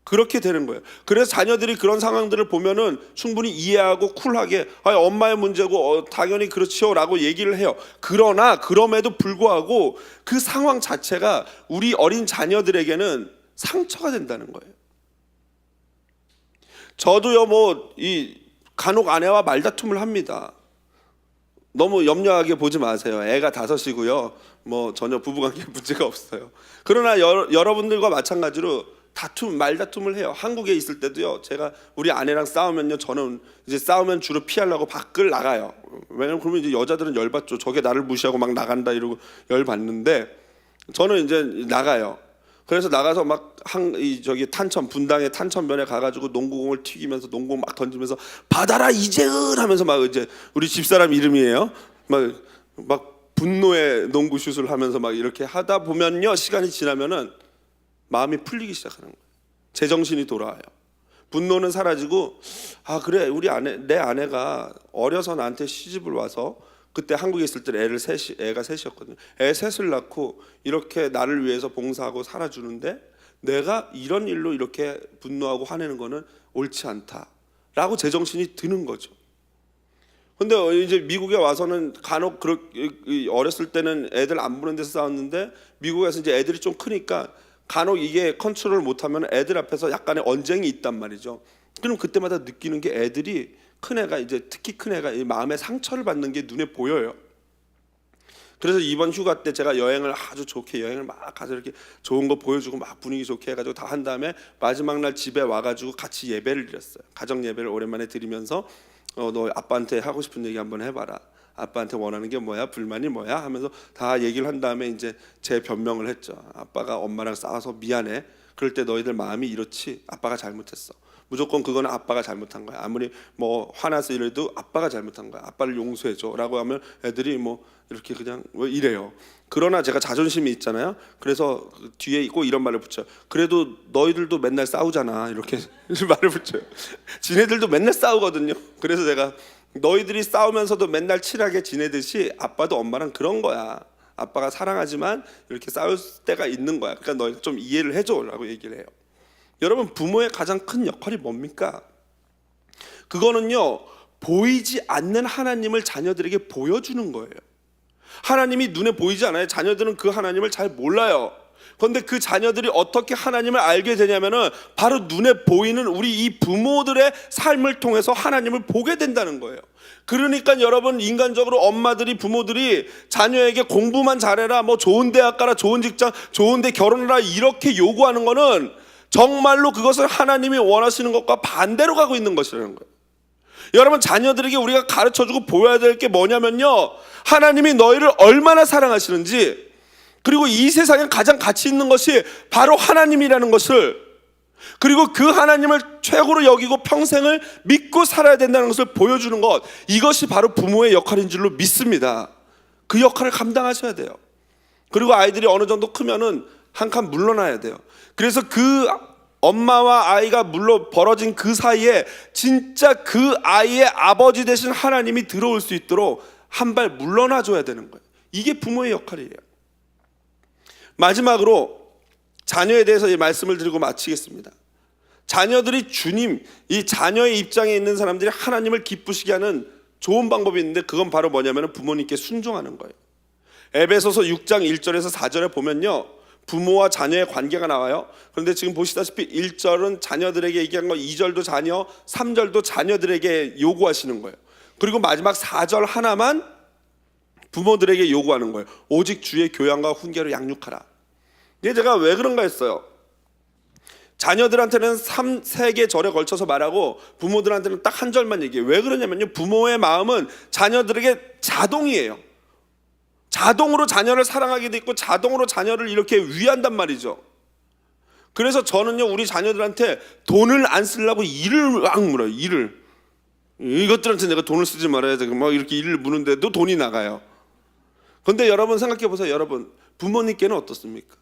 Speaker 1: 그렇게 되는 거예요. 그래서 자녀들이 그런 상황들을 보면은 충분히 이해하고 쿨하게 엄마의 문제고 당연히 그렇지요 라고 얘기를 해요. 그러나 그럼에도 불구하고 그 상황 자체가 우리 어린 자녀들에게는 상처가 된다는 거예요. 저도요, 뭐 이 간혹 아내와 말다툼을 합니다. 너무 염려하게 보지 마세요. 애가 5이고요. 뭐 전혀 부부관계 문제가 없어요. 그러나 여러분들과 마찬가지로 말다툼을 해요. 한국에 있을 때도요, 제가 우리 아내랑 싸우면요, 저는 이제 싸우면 주로 피하려고 밖을 나가요. 왜냐면 그러면 이제 여자들은 열받죠. 저게 나를 무시하고 막 나간다 이러고 열받는데, 저는 이제 나가요. 그래서 나가서 막 분당의 탄천변에 가가지고 농구공을 튀기면서 농구공 막 던지면서 받아라 이재은 하면서 막 이제 우리 집사람 이름이에요. 막 분노의 농구슛을 하면서 막 이렇게 하다 보면요, 시간이 지나면은 마음이 풀리기 시작하는 거예요. 제정신이 돌아와요. 분노는 사라지고, 그래, 내 아내가 어려서 나한테 시집을 와서, 그때 한국에 있을 때 애가 셋이었거든요. 애 셋을 낳고 이렇게 나를 위해서 봉사하고 살아주는데 내가 이런 일로 이렇게 분노하고 화내는 거는 옳지 않다라고 제정신이 드는 거죠. 근데 이제 미국에 와서는 간혹 어렸을 때는 애들 안 보는 데서 싸웠는데, 미국에서 이제 애들이 좀 크니까 간혹 이게 컨트롤 못하면 애들 앞에서 약간의 언쟁이 있단 말이죠. 그럼 그때마다 느끼는 게, 애들이 특히 큰 애가 이 마음에 상처를 받는 게 눈에 보여요. 그래서 이번 휴가 때 제가 여행을 아주 좋게 여행을 막 가서 이렇게 좋은 거 보여주고 막 분위기 좋게 해가지고 다 한 다음에 마지막 날 집에 와가지고 같이 예배를 드렸어요. 가정 예배를 오랜만에 드리면서 너 아빠한테 하고 싶은 얘기 한번 해봐라. 아빠한테 원하는 게 뭐야? 불만이 뭐야? 하면서 다 얘기를 한 다음에 이제 제 변명을 했죠. 아빠가 엄마랑 싸워서 미안해. 그럴 때 너희들 마음이 이렇지. 아빠가 잘못했어. 무조건 그건 아빠가 잘못한 거야. 아무리 뭐 화나서 이래도 아빠가 잘못한 거야. 아빠를 용서해줘라고 하면 애들이 뭐 이렇게 그냥 뭐 이래요. 그러나 제가 자존심이 있잖아요. 그래서 뒤에 꼭 이런 말을 붙여요. 그래도 너희들도 맨날 싸우잖아. 이렇게 말을 붙여요. 지네들도 맨날 싸우거든요. 그래서 제가 너희들이 싸우면서도 맨날 친하게 지내듯이 아빠도 엄마랑 그런 거야. 아빠가 사랑하지만 이렇게 싸울 때가 있는 거야. 그러니까 너희가 좀 이해를 해줘라고 얘기를 해요. 여러분, 부모의 가장 큰 역할이 뭡니까? 그거는요, 보이지 않는 하나님을 자녀들에게 보여주는 거예요. 하나님이 눈에 보이지 않아요. 자녀들은 그 하나님을 잘 몰라요. 그런데 그 자녀들이 어떻게 하나님을 알게 되냐면은 바로 눈에 보이는 우리 이 부모들의 삶을 통해서 하나님을 보게 된다는 거예요. 그러니까 여러분, 인간적으로 엄마들이 부모들이 자녀에게 공부만 잘해라, 뭐 좋은 대학 가라, 좋은 직장, 좋은 데 결혼해라 이렇게 요구하는 거는 정말로 그것을 하나님이 원하시는 것과 반대로 가고 있는 것이라는 거예요. 여러분, 자녀들에게 우리가 가르쳐주고 보여야 될 게 뭐냐면요, 하나님이 너희를 얼마나 사랑하시는지, 그리고 이 세상에 가장 가치 있는 것이 바로 하나님이라는 것을, 그리고 그 하나님을 최고로 여기고 평생을 믿고 살아야 된다는 것을 보여주는 것, 이것이 바로 부모의 역할인 줄로 믿습니다. 그 역할을 감당하셔야 돼요. 그리고 아이들이 어느 정도 크면은 한 칸 물러나야 돼요. 그래서 그 엄마와 아이가 물러 벌어진 그 사이에 진짜 그 아이의 아버지 되신 하나님이 들어올 수 있도록 한 발 물러나 줘야 되는 거예요. 이게 부모의 역할이에요. 마지막으로 자녀에 대해서 이 말씀을 드리고 마치겠습니다. 자녀들이 주님, 이 자녀의 입장에 있는 사람들이 하나님을 기쁘시게 하는 좋은 방법이 있는데, 그건 바로 뭐냐면 부모님께 순종하는 거예요. 에베소서 6장 1절에서 4절에 보면요, 부모와 자녀의 관계가 나와요. 그런데 지금 보시다시피 1절은 자녀들에게 얘기한 거, 2절도 자녀, 3절도 자녀들에게 요구하시는 거예요. 그리고 마지막 4절 하나만 부모들에게 요구하는 거예요. 오직 주의 교양과 훈계로 양육하라. 이게 제가 왜 그런가 했어요. 자녀들한테는 3개 절에 걸쳐서 말하고 부모들한테는 딱 한 절만 얘기해요. 왜 그러냐면요, 부모의 마음은 자녀들에게 자동이에요. 자동으로 자녀를 사랑하게 돼 있고 자동으로 자녀를 이렇게 위한단 말이죠. 그래서 저는요, 우리 자녀들한테 돈을 안 쓰려고 일을 막 물어요. 일을. 이것들한테 내가 돈을 쓰지 말아야 돼. 막 이렇게 일을 무는데도 돈이 나가요. 그런데 여러분 생각해 보세요. 여러분, 부모님께는 어떻습니까?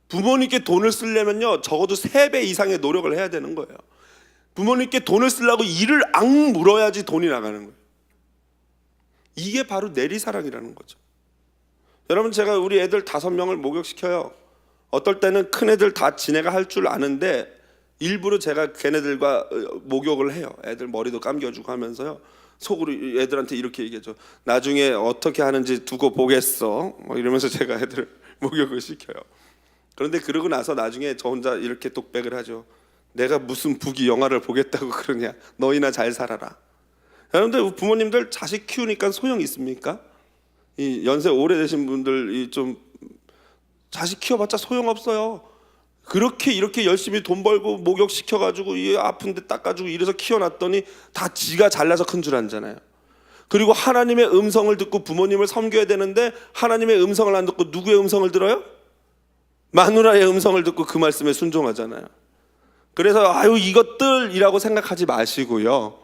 Speaker 1: 부모님께 돈을 쓰려면요, 적어도 3배 이상의 노력을 해야 되는 거예요. 부모님께 돈을 쓰려고 일을 악 물어야지 돈이 나가는 거예요. 이게 바로 내리사랑이라는 거죠. 여러분, 제가 우리 애들 5명을 목욕시켜요. 어떨 때는 큰 애들 다 지네가 할 줄 아는데 일부러 제가 걔네들과 목욕을 해요. 애들 머리도 감겨주고 하면서요, 속으로 애들한테 이렇게 얘기하죠. 나중에 어떻게 하는지 두고 보겠어, 뭐 이러면서 제가 애들 목욕을 시켜요. 그런데 그러고 나서 나중에 저 혼자 이렇게 독백을 하죠. 내가 무슨 부귀 영화를 보겠다고 그러냐. 너희나 잘 살아라. 여러분들, 부모님들 자식 키우니까 소용 있습니까? 이 연세 오래되신 분들 좀 자식 키워봤자 소용없어요. 그렇게 이렇게 열심히 돈 벌고 목욕 시켜가지고 이 아픈데 닦아주고 이래서 키워놨더니 다 지가 잘나서 큰 줄 알잖아요. 그리고 하나님의 음성을 듣고 부모님을 섬겨야 되는데 하나님의 음성을 안 듣고 누구의 음성을 들어요? 마누라의 음성을 듣고 그 말씀에 순종하잖아요. 그래서 아유 이것들이라고 생각하지 마시고요.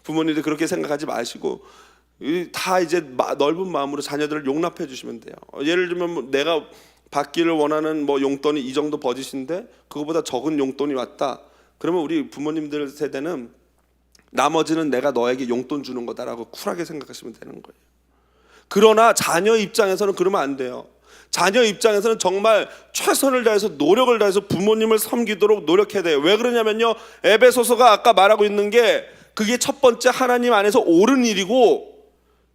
Speaker 1: 부모님들 그렇게 생각하지 마시고 다 이제 넓은 마음으로 자녀들을 용납해 주시면 돼요. 예를 들면 내가 받기를 원하는 뭐 용돈이 이 정도 버짓인데 그거보다 적은 용돈이 왔다. 그러면 우리 부모님들 세대는 나머지는 내가 너에게 용돈 주는 거다라고 쿨하게 생각하시면 되는 거예요. 그러나 자녀 입장에서는 그러면 안 돼요. 자녀 입장에서는 정말 최선을 다해서 노력을 다해서 부모님을 섬기도록 노력해야 돼요. 왜 그러냐면요, 에베소서가 아까 말하고 있는 게 그게 첫 번째 하나님 안에서 옳은 일이고,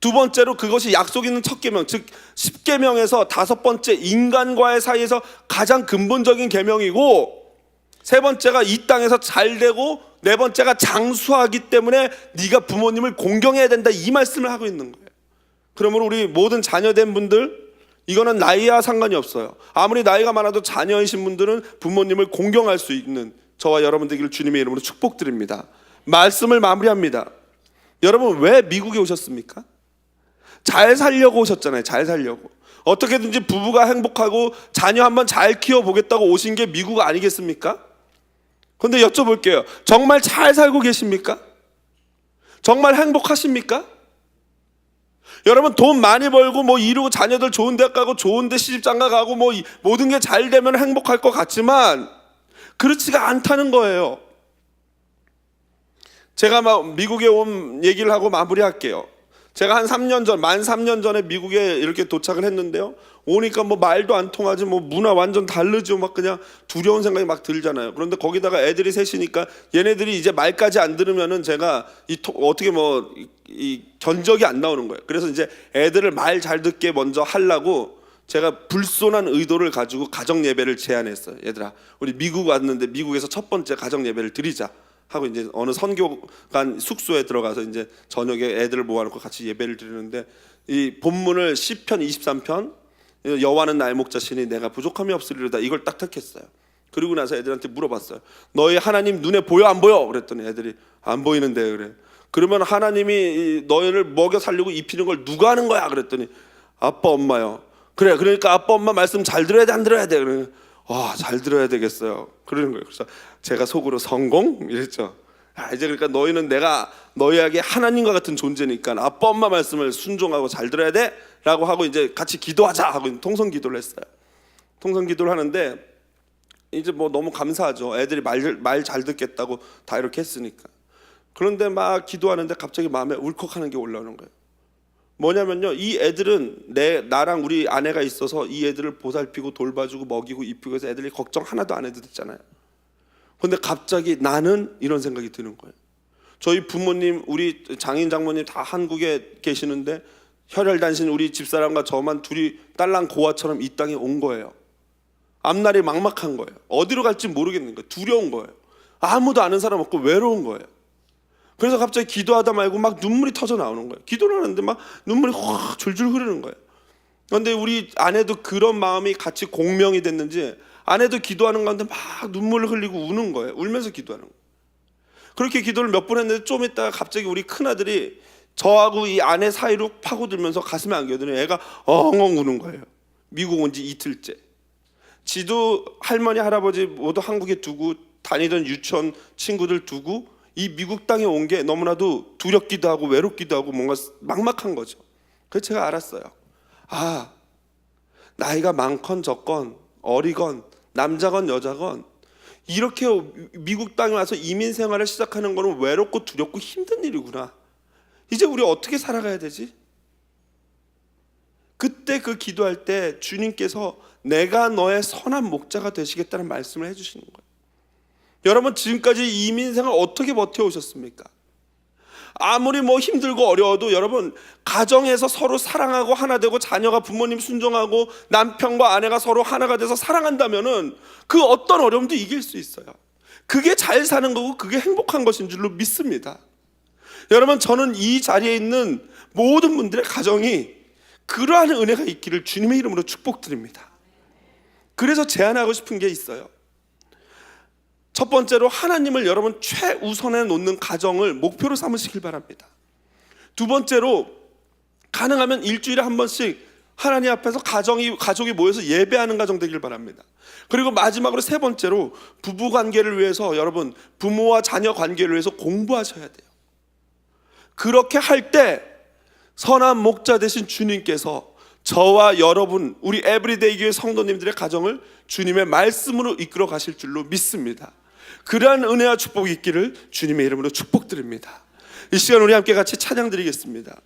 Speaker 1: 두 번째로 그것이 약속 있는 첫 계명, 즉 10계명에서 5번째 인간과의 사이에서 가장 근본적인 계명이고, 세 번째가 이 땅에서 잘 되고, 네 번째가 장수하기 때문에 네가 부모님을 공경해야 된다, 이 말씀을 하고 있는 거예요. 그러므로 우리 모든 자녀된 분들, 이거는 나이와 상관이 없어요. 아무리 나이가 많아도 자녀이신 분들은 부모님을 공경할 수 있는 저와 여러분 되기를 주님의 이름으로 축복드립니다. 말씀을 마무리합니다. 여러분, 왜 미국에 오셨습니까? 잘 살려고 오셨잖아요. 잘 살려고. 어떻게든지 부부가 행복하고 자녀 한번 잘 키워보겠다고 오신 게 미국 아니겠습니까? 그런데 여쭤볼게요. 정말 잘 살고 계십니까? 정말 행복하십니까? 여러분, 돈 많이 벌고 뭐 이루고 자녀들 좋은 데 가고 좋은 데 시집장가 가고 뭐 모든 게 잘 되면 행복할 것 같지만 그렇지가 않다는 거예요. 제가 막 미국에 온 얘기를 하고 마무리할게요. 제가 한 3년 전, 만 3년 전에 미국에 이렇게 도착을 했는데요. 오니까 뭐 말도 안 통하지, 뭐 문화 완전 다르죠. 막 그냥 두려운 생각이 막 들잖아요. 그런데 거기다가 애들이 셋이니까 얘네들이 이제 말까지 안 들으면은 제가 어떻게 뭐 이 견적이 안 나오는 거예요. 그래서 이제 애들을 말 잘 듣게 먼저 하려고 제가 불손한 의도를 가지고 가정 예배를 제안했어요. 얘들아, 우리 미국 왔는데 미국에서 첫 번째 가정 예배를 드리자 하고 이제 어느 선교관 숙소에 들어가서 이제 저녁에 애들을 모아놓고 같이 예배를 드리는데, 이 본문을 시편 23편 여호와는 나의 목자시니 내가 부족함이 없으리로다, 이걸 딱 택했어요. 그리고 나서 애들한테 물어봤어요. 너희 하나님 눈에 보여 안 보여? 그랬더니 애들이 안 보이는데. 그래. 그러면 하나님이 너희를 먹여 살리고 입히는 걸 누가 하는 거야? 그랬더니 아빠 엄마요. 그래, 그러니까 아빠 엄마 말씀 잘 들어야 돼 안 들어야 돼? 그러면 잘 들어야 되겠어요. 그러는 거예요. 그래서 제가 속으로 성공? 이랬죠. 이제 그러니까 너희는 내가 너희에게 하나님과 같은 존재니까 아빠 엄마 말씀을 순종하고 잘 들어야 돼 라고 하고 이제 같이 기도하자 하고 통성 기도를 했어요. 통성 기도를 하는데 이제 뭐 너무 감사하죠. 애들이 말 잘 듣겠다고 다 이렇게 했으니까. 그런데 막 기도하는데 갑자기 마음에 울컥하는 게 올라오는 거예요. 뭐냐면요, 이 애들은 나랑 우리 아내가 있어서 이 애들을 보살피고 돌봐주고 먹이고 입히고 해서 애들이 걱정 하나도 안 해도 됐잖아요. 그런데 갑자기 나는 이런 생각이 드는 거예요. 저희 부모님, 우리 장인 장모님 다 한국에 계시는데 혈혈단신 우리 집사람과 저만 둘이 딸랑 고아처럼 이 땅에 온 거예요. 앞날이 막막한 거예요. 어디로 갈지 모르겠는 거예요. 두려운 거예요. 아무도 아는 사람 없고 외로운 거예요. 그래서 갑자기 기도하다 말고 막 눈물이 터져 나오는 거예요. 기도를 하는데 막 눈물이 확 줄줄 흐르는 거예요. 그런데 우리 아내도 그런 마음이 같이 공명이 됐는지 아내도 기도하는 가운데 막 눈물을 흘리고 우는 거예요. 울면서 기도하는 거예요. 그렇게 기도를 몇 번 했는데 좀 있다가 갑자기 우리 큰아들이 저하고 이 아내 사이로 파고들면서 가슴에 안겨더니 애가 엉엉 우는 거예요. 미국 온 지 이틀째. 지도 할머니 할아버지 모두 한국에 두고 다니던 유치원 친구들 두고 이 미국 땅에 온 게 너무나도 두렵기도 하고 외롭기도 하고 뭔가 막막한 거죠. 그래서 제가 알았어요. 나이가 많건 적건 어리건 남자건 여자건 이렇게 미국 땅에 와서 이민 생활을 시작하는 거는 외롭고 두렵고 힘든 일이구나. 이제 우리 어떻게 살아가야 되지? 그때 그 기도할 때 주님께서 내가 너의 선한 목자가 되시겠다는 말씀을 해주시는 거예요. 여러분, 지금까지 이민 생활 어떻게 버텨오셨습니까? 아무리 뭐 힘들고 어려워도 여러분, 가정에서 서로 사랑하고 하나 되고 자녀가 부모님 순종하고 남편과 아내가 서로 하나가 돼서 사랑한다면은 그 어떤 어려움도 이길 수 있어요. 그게 잘 사는 거고 그게 행복한 것인 줄로 믿습니다. 여러분, 저는 이 자리에 있는 모든 분들의 가정이 그러한 은혜가 있기를 주님의 이름으로 축복드립니다. 그래서 제안하고 싶은 게 있어요. 첫 번째로 하나님을 여러분 최우선에 놓는 가정을 목표로 삼으시길 바랍니다. 두 번째로 가능하면 일주일에 한 번씩 하나님 앞에서 가족이 모여서 예배하는 가정 되길 바랍니다. 그리고 마지막으로 세 번째로 부부 관계를 위해서 여러분 부모와 자녀 관계를 위해서 공부하셔야 돼요. 그렇게 할 때 선한 목자 되신 주님께서 저와 여러분 우리 에브리데이 교회 성도님들의 가정을 주님의 말씀으로 이끌어 가실 줄로 믿습니다. 그러한 은혜와 축복이 있기를 주님의 이름으로 축복드립니다. 이 시간 우리 함께 같이 찬양 드리겠습니다.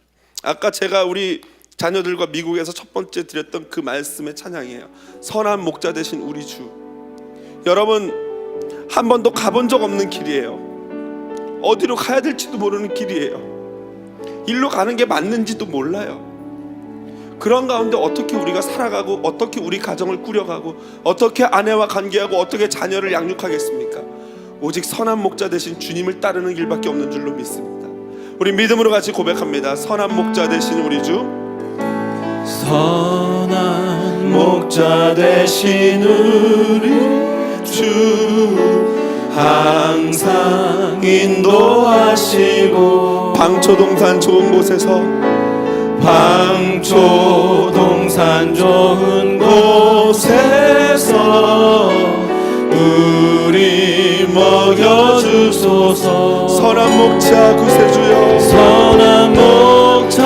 Speaker 1: 아까 제가 우리 자녀들과 미국에서 첫 번째 드렸던 그 말씀의 찬양이에요. 선한 목자 되신 우리 주. 여러분, 한 번도 가본 적 없는 길이에요. 어디로 가야 될지도 모르는 길이에요. 일로 가는 게 맞는지도 몰라요. 그런 가운데 어떻게 우리가 살아가고 어떻게 우리 가정을 꾸려가고 어떻게 아내와 관계하고 어떻게 자녀를 양육하겠습니까? 오직 선한 목자 되신 주님을 따르는 길밖에 없는 줄로 믿습니다. 우리 믿음으로 같이 고백합니다. 선한 목자 되신 우리 주,
Speaker 2: 선한 목자 되신 우리 주 항상 인도하시고
Speaker 1: 방초동산 좋은 곳에서
Speaker 2: 방초동산 좋은 곳에서 우리 먹여주소서.
Speaker 1: 선한 목자 구세주여
Speaker 2: 선한 목자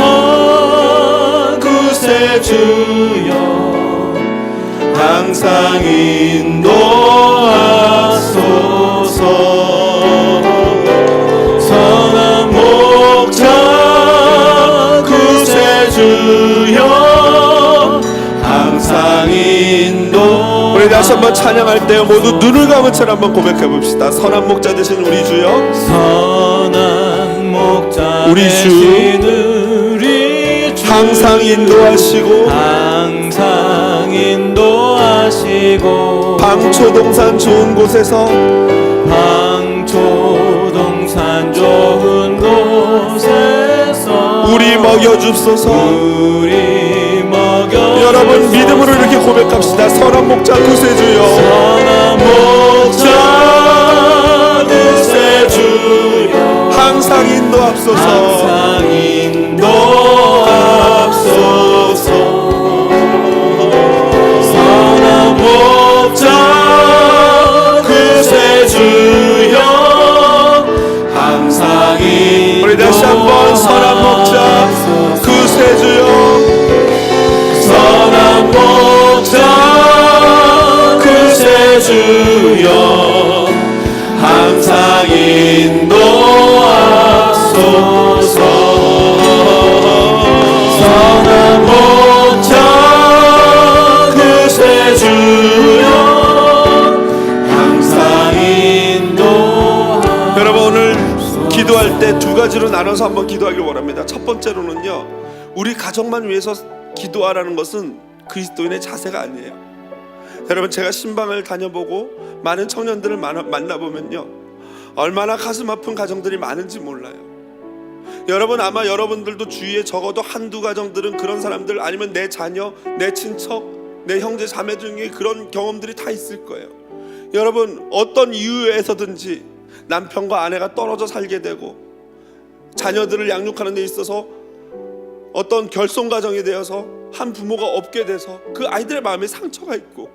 Speaker 2: 구세주여 항상 인도하소서. 선한 목자 구세주여 항상 인도.
Speaker 1: 우리 다시 한번 찬양할 때 모두 눈을 감은 채로 한번 고백해 봅시다. 선한 목자 되신 우리 주여,
Speaker 2: 선한 목자
Speaker 1: 우리 주,
Speaker 2: 되신 우리 주
Speaker 1: 항상 인도하시고
Speaker 2: 항상 인도하시고
Speaker 1: 방초동산 좋은 곳에서
Speaker 2: 방초동산 좋은 곳에서
Speaker 1: 우리 먹여줍소서.
Speaker 2: 우리 먹여.
Speaker 1: 여러분 믿음으로 이렇게 고백합시다. 선한 목자 구세주여,
Speaker 2: 선한 목자 구세주여
Speaker 1: 항상 인도합소서.
Speaker 2: 항상 인도하소서. 선한 목자 구세주여 항상 인도하소서.
Speaker 1: 우리 다시 한번 선한 목자 구세주여,
Speaker 2: 선한 목자 구세주여 항상 인도하소서. 선한 목자 구세주여 항상 인도하소서.
Speaker 1: 여러분 오늘 기도할 때 두 가지로 나눠서 한번 기도하길 원합니다. 첫 번째로는요, 우리 가정만 위해서 기도하라는 것은 그리스도인의 자세가 아니에요. 여러분 제가 신방을 다녀보고 많은 청년들을 만나보면요, 얼마나 가슴 아픈 가정들이 많은지 몰라요. 여러분 아마 여러분들도 주위에 적어도 한두 가정들은 그런 사람들, 아니면 내 자녀, 내 친척, 내 형제 자매 중에 그런 경험들이 다 있을 거예요. 여러분 어떤 이유에서든지 남편과 아내가 떨어져 살게 되고 자녀들을 양육하는 데 있어서 어떤 결손가정이 되어서 한 부모가 없게 돼서 그 아이들의 마음에 상처가 있고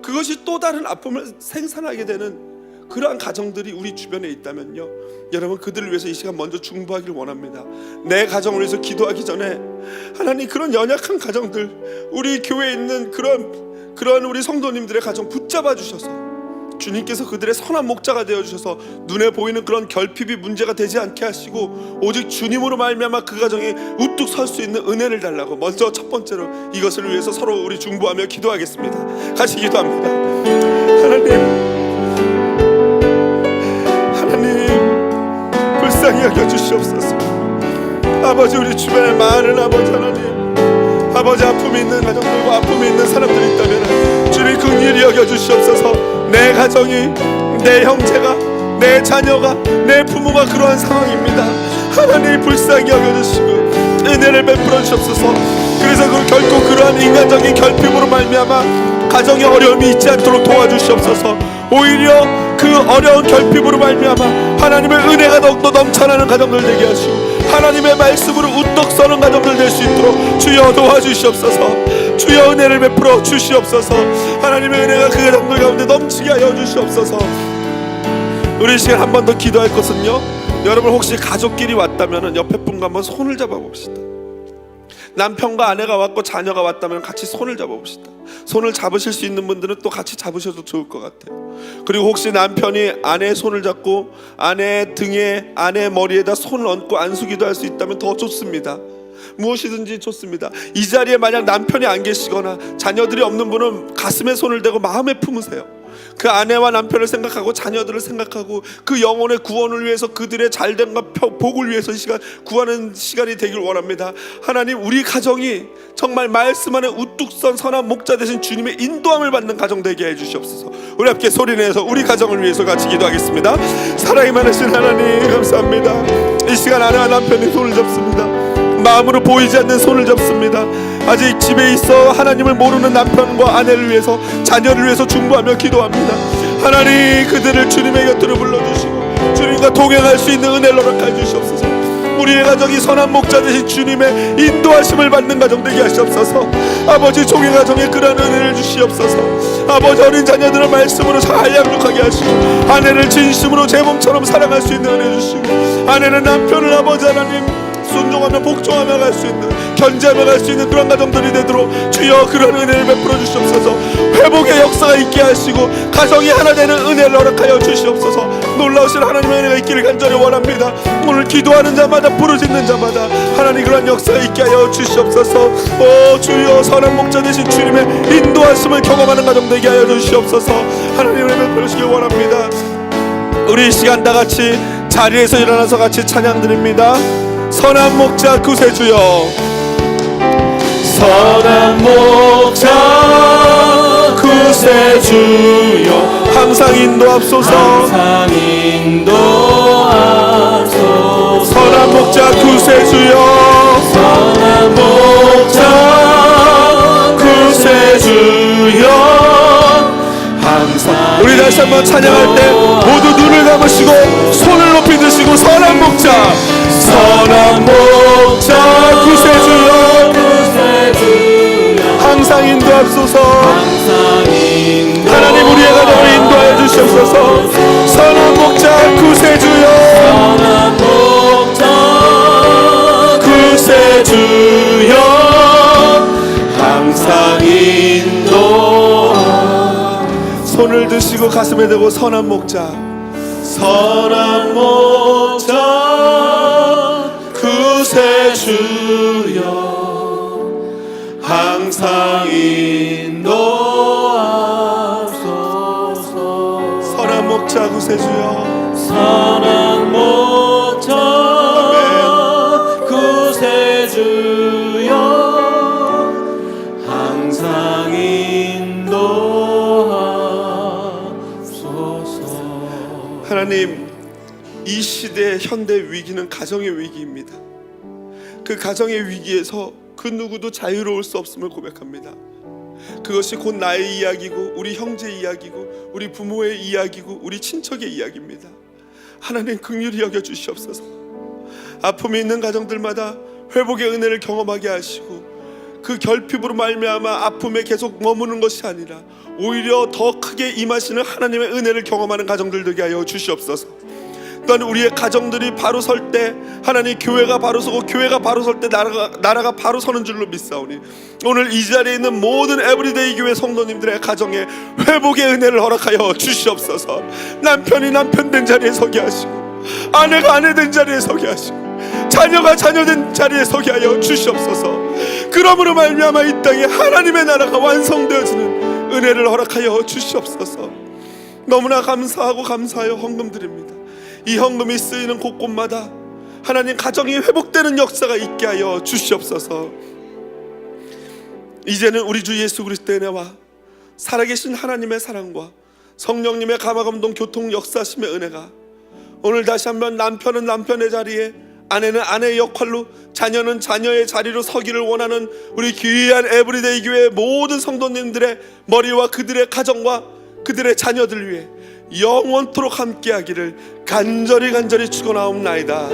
Speaker 1: 그것이 또 다른 아픔을 생산하게 되는 그러한 가정들이 우리 주변에 있다면요, 여러분 그들을 위해서 이 시간 먼저 중보하기를 원합니다. 내 가정을 위해서 기도하기 전에 하나님 그런 연약한 가정들, 우리 교회에 있는 그런 우리 성도님들의 가정 붙잡아 주셔서 주님께서 그들의 선한 목자가 되어주셔서 눈에 보이는 그런 결핍이 문제가 되지 않게 하시고 오직 주님으로 말미암아 그 가정이 우뚝 설 수 있는 은혜를 달라고 먼저 첫 번째로 이것을 위해서 서로 우리 중보하며 기도하겠습니다. 같이 기도합니다. 하나님 불쌍히 여겨주시옵소서. 아버지 우리 주변에 많은 아버지 하나님, 아버지 아픔이 있는 가정들과 아픔이 있는 사람들이 있다면 주님 긍휼히 여겨주시옵소서. 내 가정이, 내 형제가, 내 자녀가, 내 부모가 그러한 상황입니다. 하나님 불쌍히 여겨주시고 은혜를 베풀어 주옵소서. 그래서 결코 그러한 인간적인 결핍으로 말미암아 가정에 어려움이 있지 않도록 도와주시옵소서. 오히려 그 어려운 결핍으로 말미암아 하나님의 은혜가 더욱더 넘쳐나는 가정들 되게 하시고 하나님의 말씀으로 우뚝 서는 가정들 될 수 있도록 주여 도와주시옵소서. 주여 은혜를 베풀어 주시옵소서. 하나님의 은혜가 그 가정들 가운데 넘치게 하여 주시옵소서. 우리 이 시간 한 번 더 기도할 것은요, 여러분 혹시 가족끼리 왔다면 옆에 분과 한번 손을 잡아봅시다. 남편과 아내가 왔고 자녀가 왔다면 같이 손을 잡아봅시다. 손을 잡으실 수 있는 분들은 또 같이 잡으셔도 좋을 것 같아요. 그리고 혹시 남편이 아내의 손을 잡고 아내 등에, 아내 머리에다 손을 얹고 안수기도 할 수 있다면 더 좋습니다. 무엇이든지 좋습니다. 이 자리에 만약 남편이 안 계시거나 자녀들이 없는 분은 가슴에 손을 대고 마음에 품으세요. 그 아내와 남편을 생각하고 자녀들을 생각하고 그 영혼의 구원을 위해서 그들의 잘됨과 복을 위해서 이 시간 구하는 시간이 되길 원합니다. 하나님 우리 가정이 정말 말씀 안에 우뚝 선 선한 목자 되신 주님의 인도함을 받는 가정 되게 해주시옵소서. 우리 함께 소리내서 우리 가정을 위해서 같이 기도하겠습니다. 사랑이 많으신 하나님 감사합니다. 이 시간 아내와 남편이 손을 잡습니다. 마음으로 보이지 않는 손을 잡습니다. 아직 집에 있어 하나님을 모르는 남편과 아내를 위해서, 자녀를 위해서 중보하며 기도합니다. 하나님, 그들을 주님의 곁으로 불러주시고 주님과 동행할 수 있는 은혜를 허락해 주시옵소서. 우리의 가정이 선한 목자 되신 주님의 인도하심을 받는 가정 되게 하시옵소서. 아버지, 종의 가정에 그러한 은혜를 주시옵소서. 아버지, 어린 자녀들을 말씀으로 잘 양육하게 하시고 아내를 진심으로 제 몸처럼 사랑할 수 있는 은혜 주시고, 아내는 남편을 아버지 하나님 순종하며 복종하며 갈 수 있는, 견제하며 갈 수 있는 그런 가정들이 되도록 주여 그런 은혜를 베풀어 주시옵소서. 회복의 역사가 있게 하시고 가정이 하나 되는 은혜를 허락하여 주시옵소서. 놀라우신 하나님의 은혜가 있기를 간절히 원합니다. 오늘 기도하는 자마다, 부르짖는 자마다 하나님 그런 역사가 있게 하여 주시옵소서. 오 주여, 선한 목자 되신 주님의 인도하심을 경험하는 가정 되게 하여 주시옵소서. 하나님의 은혜 베풀어 주시길 원합니다. 우리 이 시간 다 같이 자리에서 일어나서 같이 찬양 드립니다. 선한 목자 구세주여,
Speaker 2: 선한 목자 구세주여,
Speaker 1: 항상 인도하소서.
Speaker 2: 항상 인도하소서.
Speaker 1: 선한 목자 구세주여,
Speaker 2: 선한 목자 구세주여, 항상
Speaker 1: 우리 다시 한번 찬양할 때 모두 눈을 감으시고 손을 높이 드시고, 선한 목자,
Speaker 2: 선한 목자
Speaker 1: 구세주여,
Speaker 2: 구세주여,
Speaker 1: 항상 인도하소서.
Speaker 2: 항상 인도하소서.
Speaker 1: 하나님, 우리의 가정을 인도하여 주시옵소서. 선한 목자 구세주여,
Speaker 2: 선한 목자 구세주여, 항상 인도하소서.
Speaker 1: 손을 드시고 가슴에 대고 선한 목자,
Speaker 2: 선한 목자 구세주여, 항상 인도하소서.
Speaker 1: 선한 목자 구세주여,
Speaker 2: 선한 목자 구세주여, 항상 인도하소서.
Speaker 1: 하나님, 이 시대의 현대 위기는 가정의 위기입니다. 그 가정의 위기에서 그 누구도 자유로울 수 없음을 고백합니다. 그것이 곧 나의 이야기고, 우리 형제의 이야기고, 우리 부모의 이야기고, 우리 친척의 이야기입니다. 하나님, 긍휼히 여겨 주시옵소서. 아픔이 있는 가정들마다 회복의 은혜를 경험하게 하시고, 그 결핍으로 말미암아 아픔에 계속 머무는 것이 아니라 오히려 더 크게 임하시는 하나님의 은혜를 경험하는 가정들 되게 하여 주시옵소서. 또한 우리의 가정들이 바로 설 때 하나님, 교회가 바로 서고, 교회가 바로 설 때 나라가 바로 서는 줄로 믿사오니, 오늘 이 자리에 있는 모든 에브리데이 교회 성도님들의 가정에 회복의 은혜를 허락하여 주시옵소서. 남편이 남편 된 자리에 서게 하시고, 아내가 아내 된 자리에 서게 하시고, 자녀가 자녀 된 자리에 서게 하여 주시옵소서. 그러므로 말미암아 이 땅에 하나님의 나라가 완성되어지는 은혜를 허락하여 주시옵소서. 너무나 감사하고 감사하여 헌금 드립니다. 이 헌금이 쓰이는 곳곳마다 하나님, 가정이 회복되는 역사가 있게 하여 주시옵소서. 이제는 우리 주 예수 그리스도의 은혜와 살아계신 하나님의 사랑과 성령님의 감화감동 교통 역사심의 은혜가 오늘 다시 한번 남편은 남편의 자리에, 아내는 아내의 역할로, 자녀는 자녀의 자리로 서기를 원하는 우리 귀한 에브리데이 교회의 모든 성도님들의 머리와 그들의 가정과 그들의 자녀들 위해 영원토록 함께하기를 간절히 축원하옵나이다.